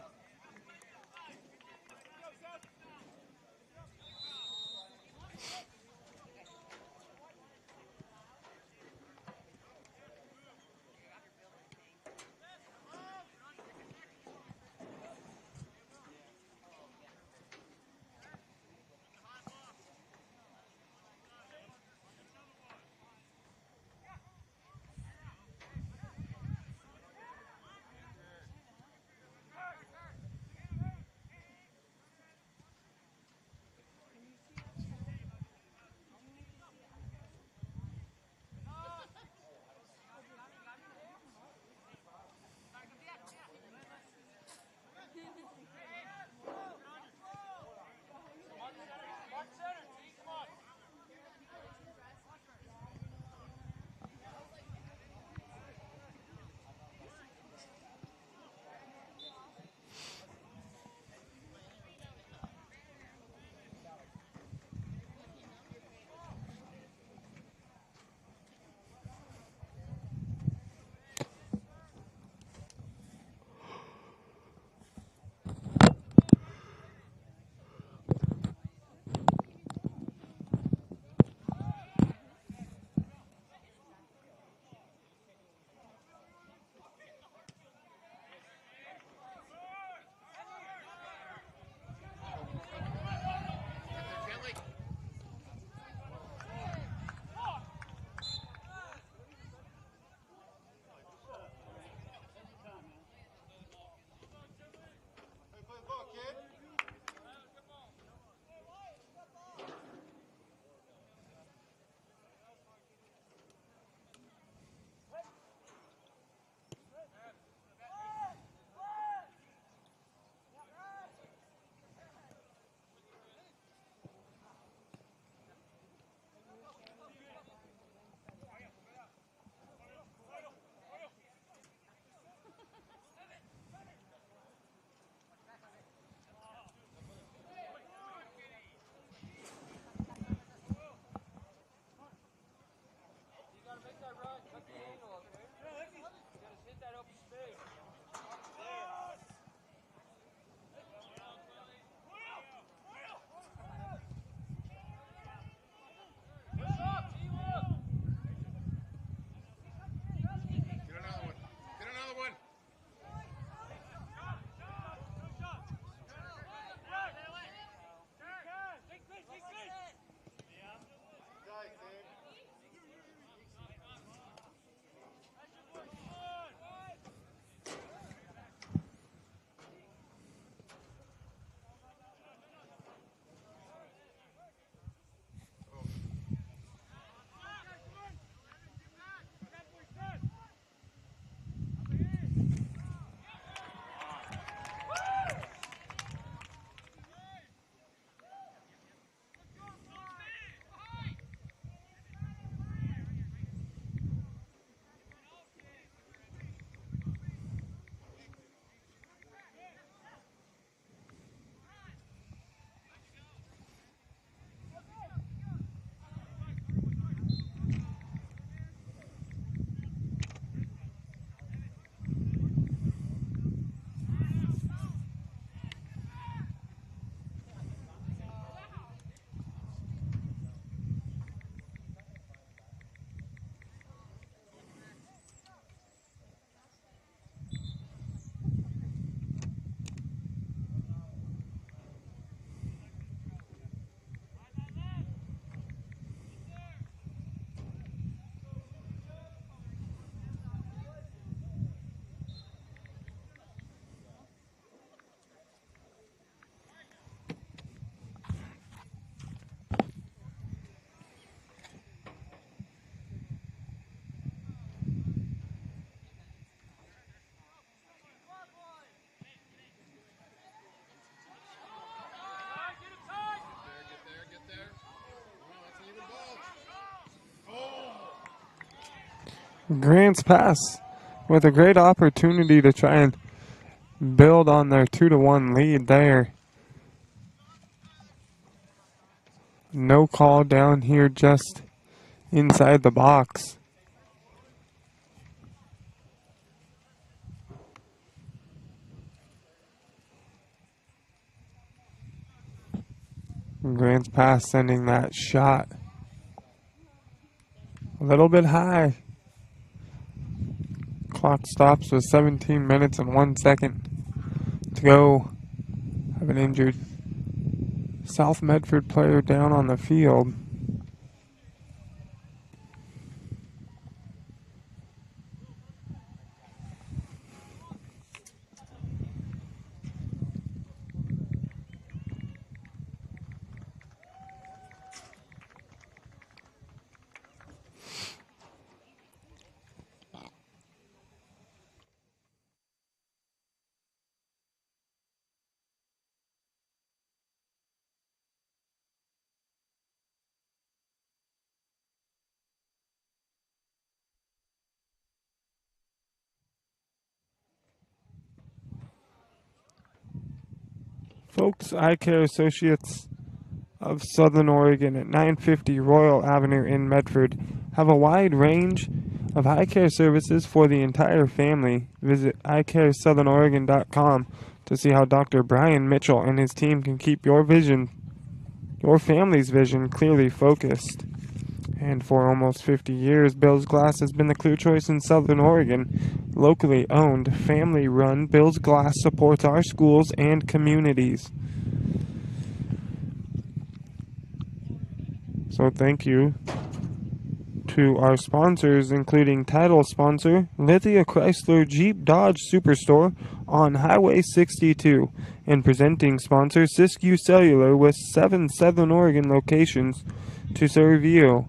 Grants pass with a great opportunity to try and build on their 2-1 lead there. No call down here, just inside the box. Grant's pass sending that shot a little bit high. Clock stops with 17 minutes and 1 second to go. Have an injured South Medford player down on the field. Folks, Eye Care Associates of Southern Oregon at 950 Royal Avenue in Medford have a wide range of eye care services for the entire family. Visit eyecaresouthernoregon.com to see how Dr. Brian Mitchell and his team can keep your vision, your family's vision, clearly focused. And for almost 50 years, Bill's Glass has been the clear choice in Southern Oregon. Locally owned, family-run, Bill's Glass supports our schools and communities. So thank you to our sponsors, including title sponsor Lithia Chrysler Jeep Dodge Superstore on Highway 62, and presenting sponsor Siskiyou Cellular with 7 Southern Oregon locations to serve you.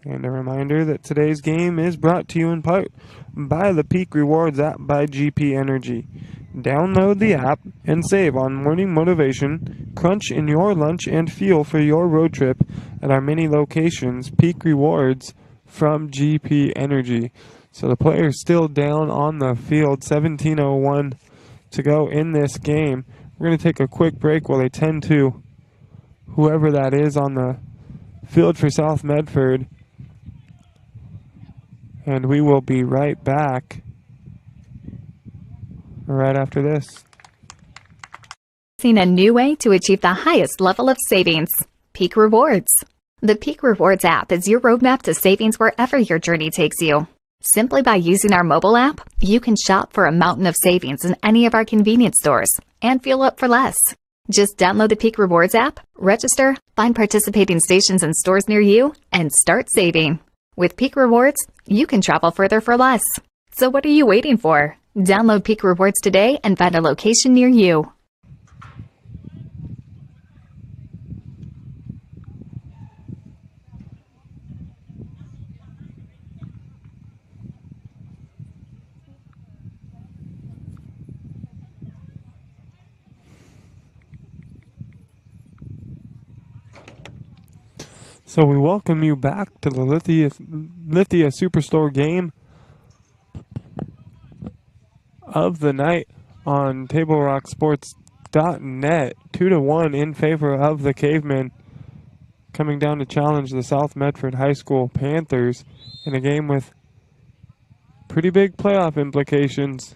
And a reminder that today's game is brought to you in part by the Peak Rewards app by GP Energy. Download the app and save on morning motivation, crunch in your lunch, and fuel for your road trip at our many locations. Peak Rewards from GP Energy. So the player's still down on the field, 17:01 to go in this game. We're going to take a quick break while they tend to whoever that is on the field for South Medford. And we will be right back right after this. Seen a new way to achieve the highest level of savings. Peak Rewards. The Peak Rewards app is your roadmap to savings wherever your journey takes you. Simply by using our mobile app, you can shop for a mountain of savings in any of our convenience stores and fuel up for less. Just download the Peak Rewards app, register, find participating stations and stores near you, and start saving. With Peak Rewards, you can travel further for less. So what are you waiting for? Download Peak Rewards today and find a location near you. So we welcome you back to the Lithia Superstore game of the night on TableRockSports.net. 2-1 in favor of the Cavemen, coming down to challenge the South Medford High School Panthers in a game with pretty big playoff implications.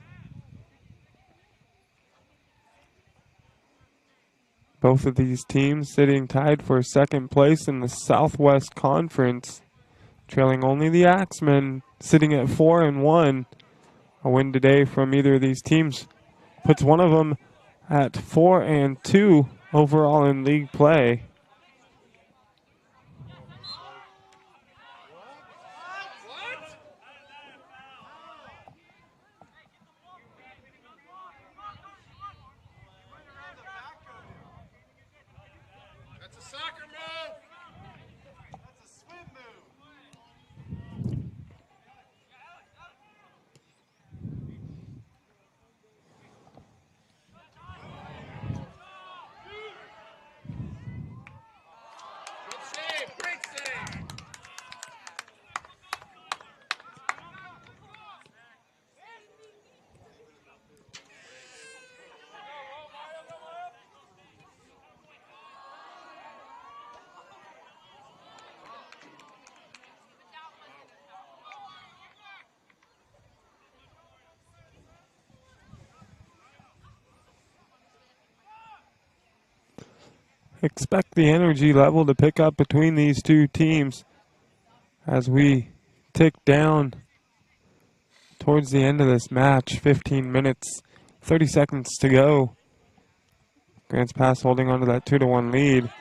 Both of these teams sitting tied for second place in the Southwest Conference, trailing only the Axemen, sitting at 4-1. A win today from either of these teams puts one of them at 4-2 overall in league play. expect the energy level to pick up between these two teams as we tick down towards the end of this match. 15 minutes, 30 seconds to go. Grants Pass holding on to that 2-1 lead.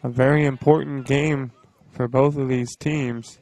A very important game for both of these teams.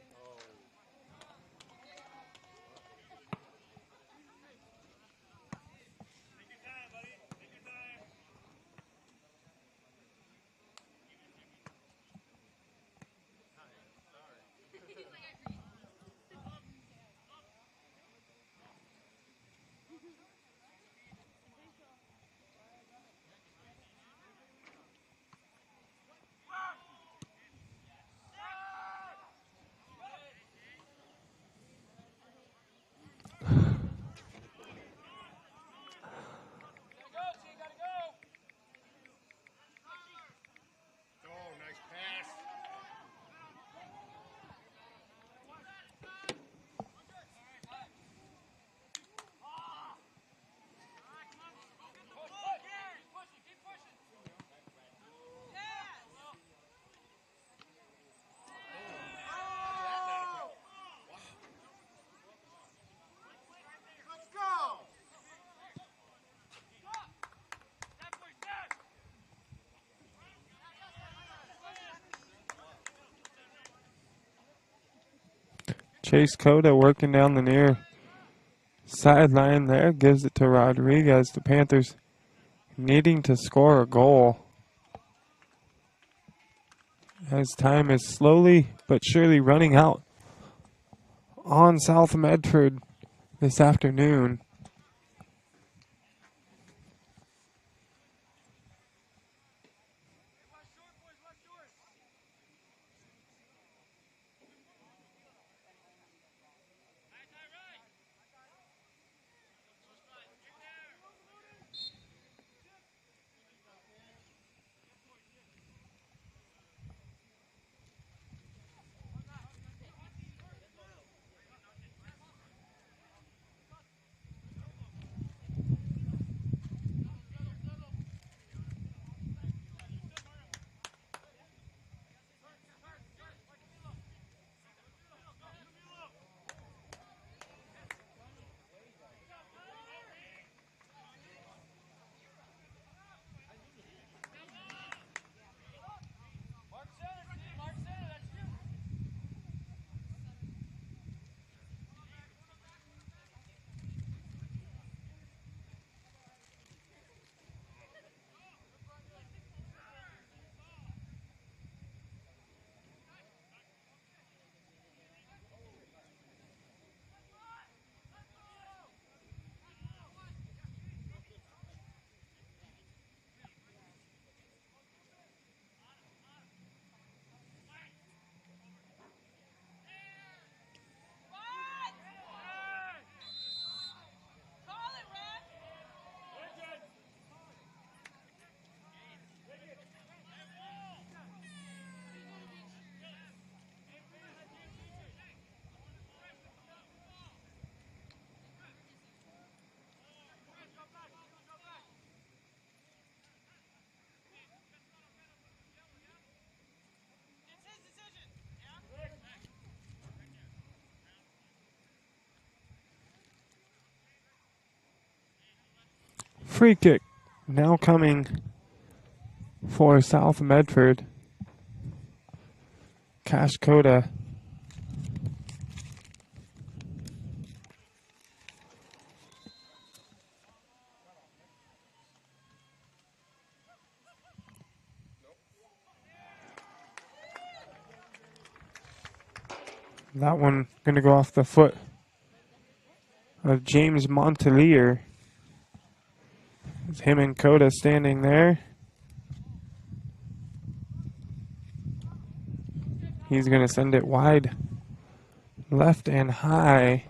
Chase Cota working down the near sideline there. Gives it to Rodriguez. The Panthers needing to score a goal as time is slowly but surely running out on South Medford this afternoon. Free kick now coming for South Medford. Cash Cota. That one going to go off the foot of James Montelier. It's him and Cota standing there. He's going to send it wide, left and high.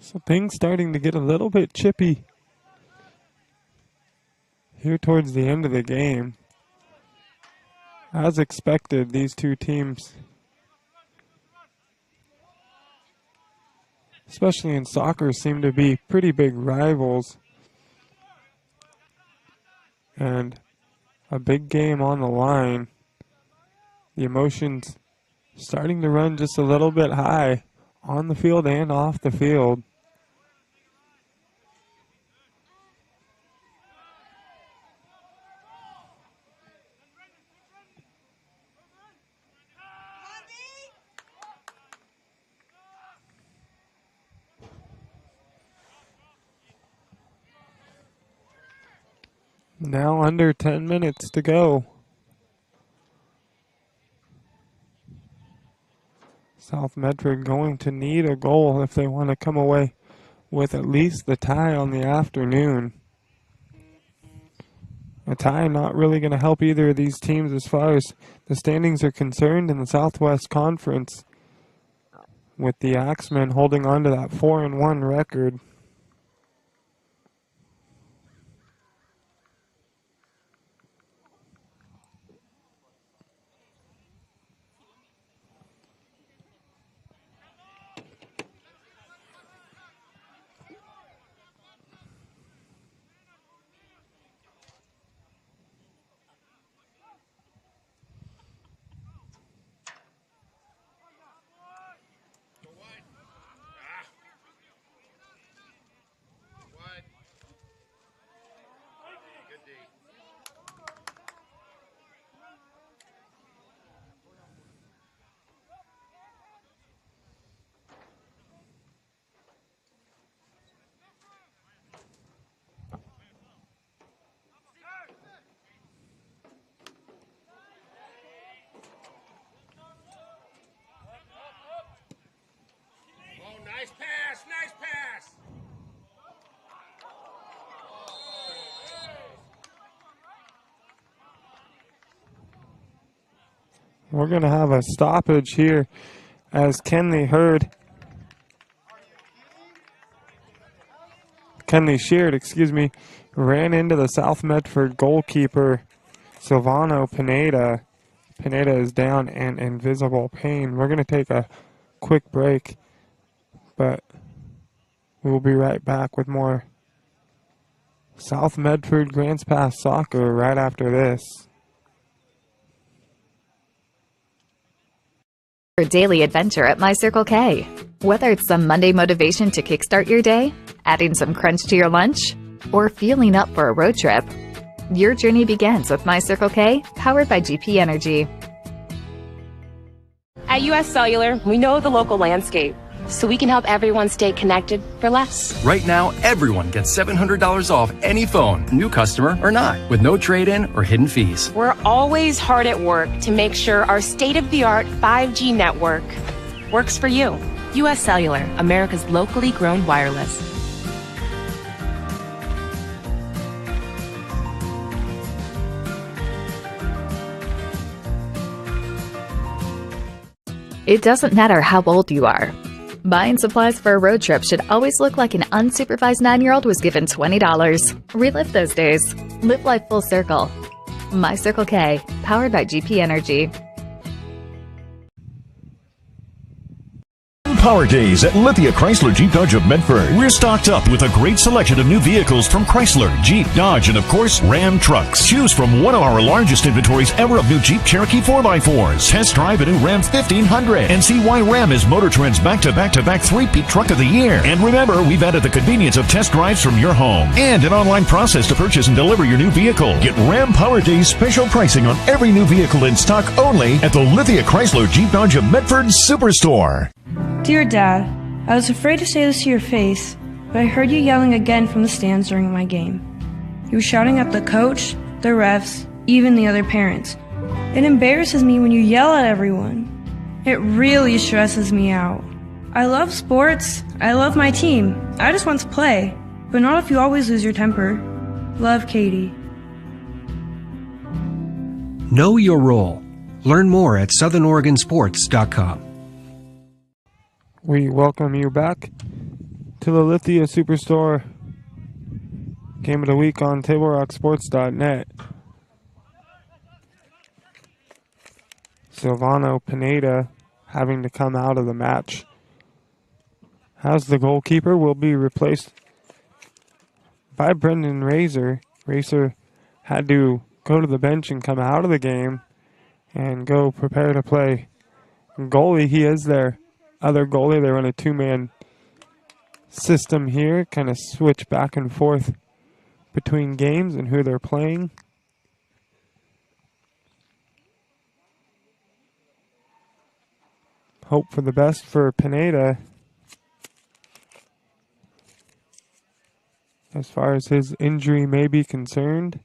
So things starting to get a little bit chippy here towards the end of the game. As expected, these two teams, especially in soccer, seem to be pretty big rivals. And a big game on the line. The emotions starting to run just a little bit high on the field and off the field. Now under 10 minutes to go. South Medford going to need a goal if they want to come away with at least the tie on the afternoon. A tie not really going to help either of these teams as far as the standings are concerned in the Southwest Conference, with the Axemen holding on to that 4-1 record. Nice pass, nice pass. We're going to have a stoppage here as Kenley Sheard, ran into the South Medford goalkeeper, Silvano Pineda. Pineda is down and in visible pain. We're going to take a quick break, but we'll be right back with more South Medford Grants Pass Soccer right after this. Your daily adventure at My Circle K. Whether it's some Monday motivation to kickstart your day, adding some crunch to your lunch, or fueling up for a road trip, your journey begins with My Circle K, powered by GP Energy. At US Cellular, we know the local landscape, so we can help everyone stay connected for less. Right now, everyone gets $700 off any phone, new customer or not, with no trade-in or hidden fees. We're always hard at work to make sure our state-of-the-art 5G network works for you. US Cellular, America's locally grown wireless. It doesn't matter how old you are. Buying supplies for a road trip should always look like an unsupervised 9-year-old was given $20. Relive those days. Live life full circle. My Circle K, powered by GP Energy. Power Days at Lithia Chrysler Jeep Dodge of Medford. We're stocked up with a great selection of new vehicles from Chrysler, Jeep, Dodge, and of course, Ram trucks. Choose from one of our largest inventories ever of new Jeep Cherokee 4x4s. Test drive a new Ram 1500 and see why Ram is Motor Trend's back-to-back-to-back three-peat truck of the year. And remember, we've added the convenience of test drives from your home and an online process to purchase and deliver your new vehicle. Get Ram Power Days special pricing on every new vehicle in stock only at the Lithia Chrysler Jeep Dodge of Medford Superstore. Dear Dad, I was afraid to say this to your face, but I heard you yelling again from the stands during my game. You were shouting at the coach, the refs, even the other parents. It embarrasses me when you yell at everyone. It really stresses me out. I love sports. I love my team. I just want to play, but not if you always lose your temper. Love, Katie. Know your role. Learn more at southernoregonsports.com. We welcome you back to the Lithia Superstore Game of the Week on TableRockSports.net. Silvano Pineda having to come out of the match, as the goalkeeper will be replaced by Brendan Razor. Razor had to go to the bench and come out of the game and go prepare to play goalie. He is their other goalie. They run a two-man system here, kind of switch back and forth between games and who they're playing. Hope for the best for Pineda as far as his injury may be concerned.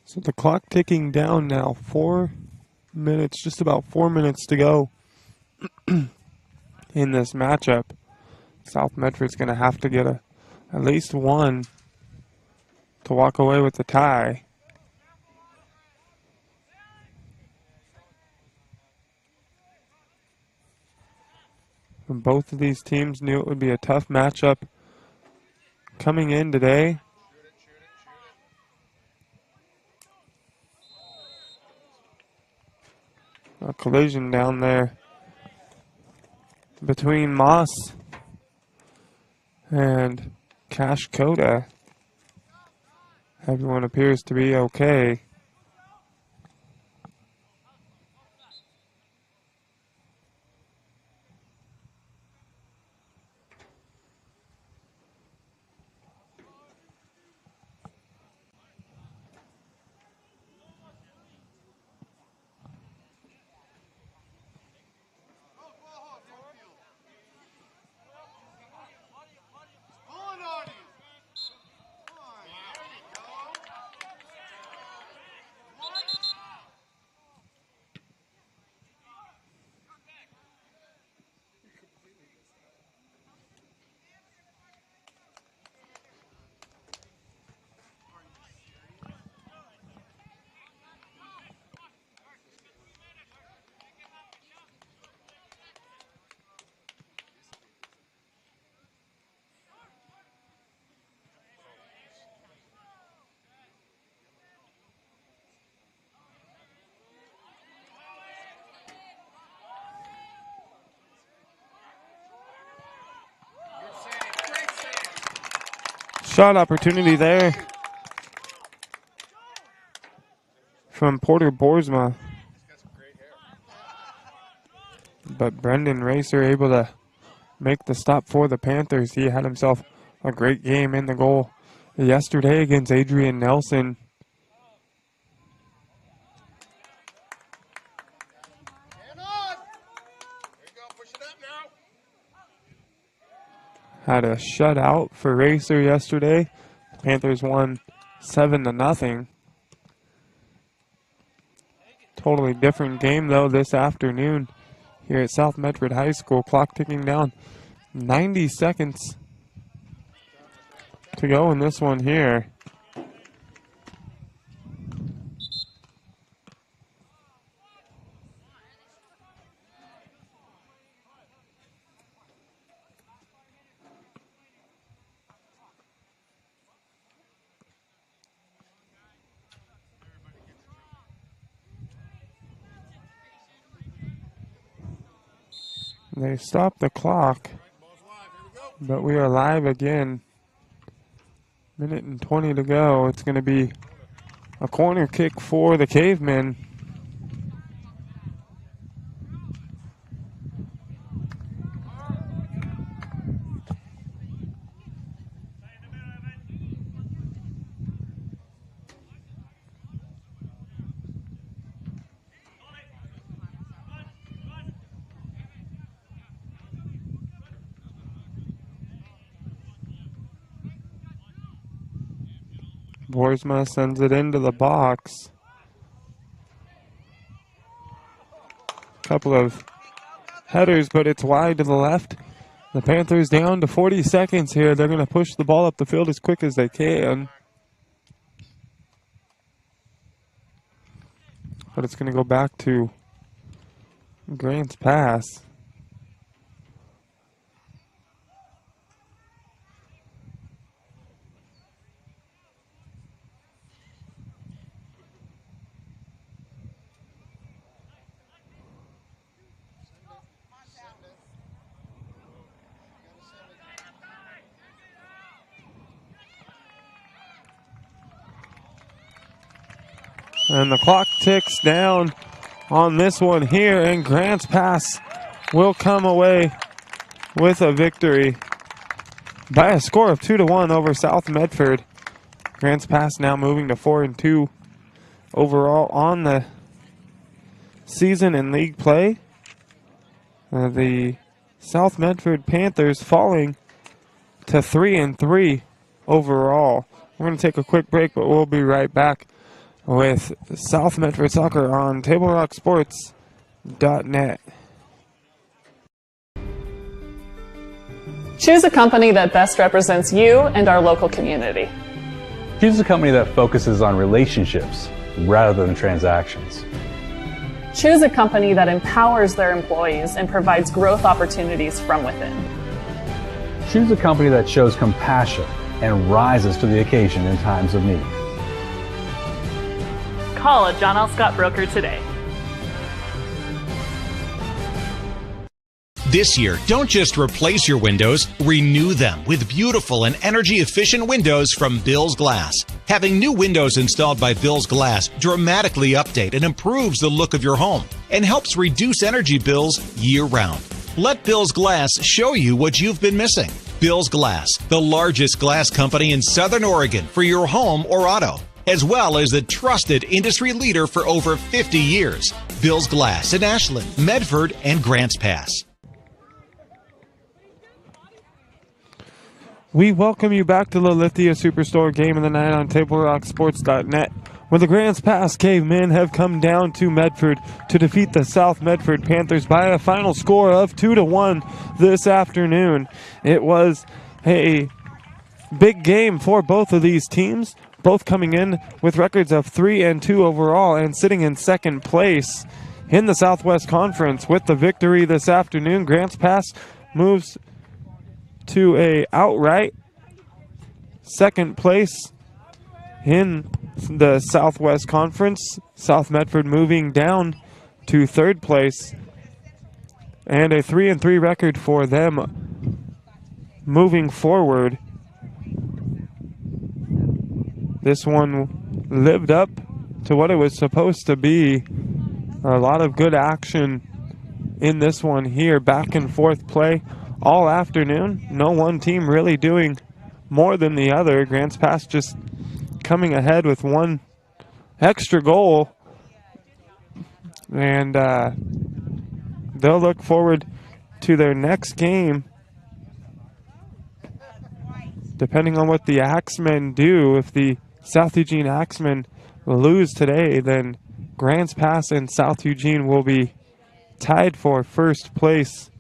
So the clock ticking down now. 4 minutes, just about 4 minutes to go in this matchup. South Medford's going to have to get at least one to walk away with the tie. And both of these teams knew it would be a tough matchup coming in today. A collision down there between Moss and Cash Coda. Everyone appears to be okay. Shot opportunity there from Porter Boersma. But Brendan Racer able to make the stop for the Panthers. He had himself a great game in the goal yesterday against Adrian Nelson. Had a shutout for Racer yesterday. Panthers won 7-0. Totally different game though this afternoon here at South Medford High School. Clock ticking down. 90 seconds to go in this one here. They stopped the clock, but we are live again. Minute and 20 to go. It's going to be a corner kick for the Cavemen. Boersma sends it into the box. Couple of headers, but it's wide to the left. The Panthers down to 40 seconds here. They're going to push the ball up the field as quick as they can. But it's going to go back to Grant's pass. And the clock ticks down on this one here, and Grant's pass will come away with a victory by a score of 2-1 over South Medford. Grant's pass now moving to 4-2 overall on the season in league play. The South Medford Panthers falling to 3-3 overall. We're going to take a quick break, but we'll be right back with South Medford Soccer on TableRockSports.net. Choose a company that best represents you and our local community. Choose a company that focuses on relationships rather than transactions. Choose a company that empowers their employees and provides growth opportunities from within. Choose a company that shows compassion and rises to the occasion in times of need. Call a John L. Scott broker today. This year, don't just replace your windows, renew them with beautiful and energy-efficient windows from Bill's Glass. Having new windows installed by Bill's Glass dramatically update and improves the look of your home and helps reduce energy bills year-round. Let Bill's Glass show you what you've been missing. Bill's Glass, the largest glass company in Southern Oregon for your home or auto, as well as the trusted industry leader for over 50 years. Bill's Glass in Ashland, Medford, and Grants Pass. We welcome you back to the Lithia Superstore Game of the Night on TableRockSports.net, where the Grants Pass Cavemen have come down to Medford to defeat the South Medford Panthers by a final score of 2-1 this afternoon. It was a big game for both of these teams, both coming in with records of 3-2 overall and sitting in second place in the Southwest Conference. With the victory this afternoon, Grants Pass moves to a outright second place in the Southwest Conference. South Medford moving down to third place, and a 3-3 record for them moving forward This one lived up to what it was supposed to be. A lot of good action in this one here. Back and forth play all afternoon. No one team really doing more than the other. Grants Pass just coming ahead with one extra goal. And they'll look forward to their next game. Depending on what the Axemen do, if the South Eugene Axemen lose today, then Grants Pass and South Eugene will be tied for first place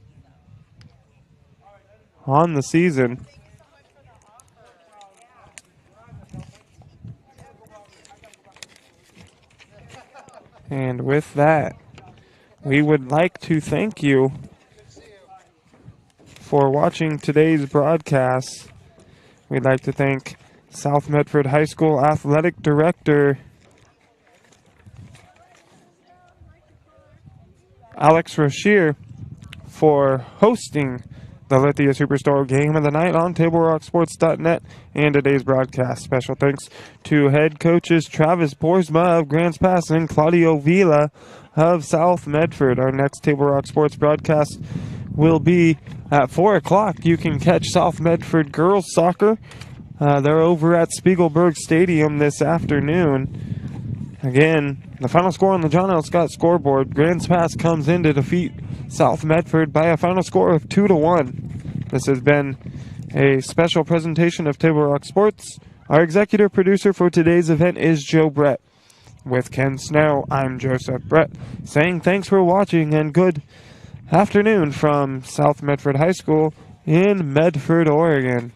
on the season. And with that, we would like to thank you for watching today's broadcast. We'd like to thank South Medford High School Athletic Director Alex Rochier for hosting the Lithia Superstore Game of the Night on TableRockSports.net and today's broadcast. Special thanks to head coaches Travis Boersma of Grants Pass and Claudio Vila of South Medford. Our next Table Rock Sports broadcast will be at 4 o'clock. You can catch South Medford girls soccer. They're over at Spiegelberg Stadium this afternoon. Again, the final score on the John L. Scott scoreboard. Grants Pass comes in to defeat South Medford by a final score of 2-1. This has been a special presentation of Table Rock Sports. Our executive producer for today's event is Joe Brett. With Ken Snow, I'm Joseph Brett, saying thanks for watching and good afternoon from South Medford High School in Medford, Oregon.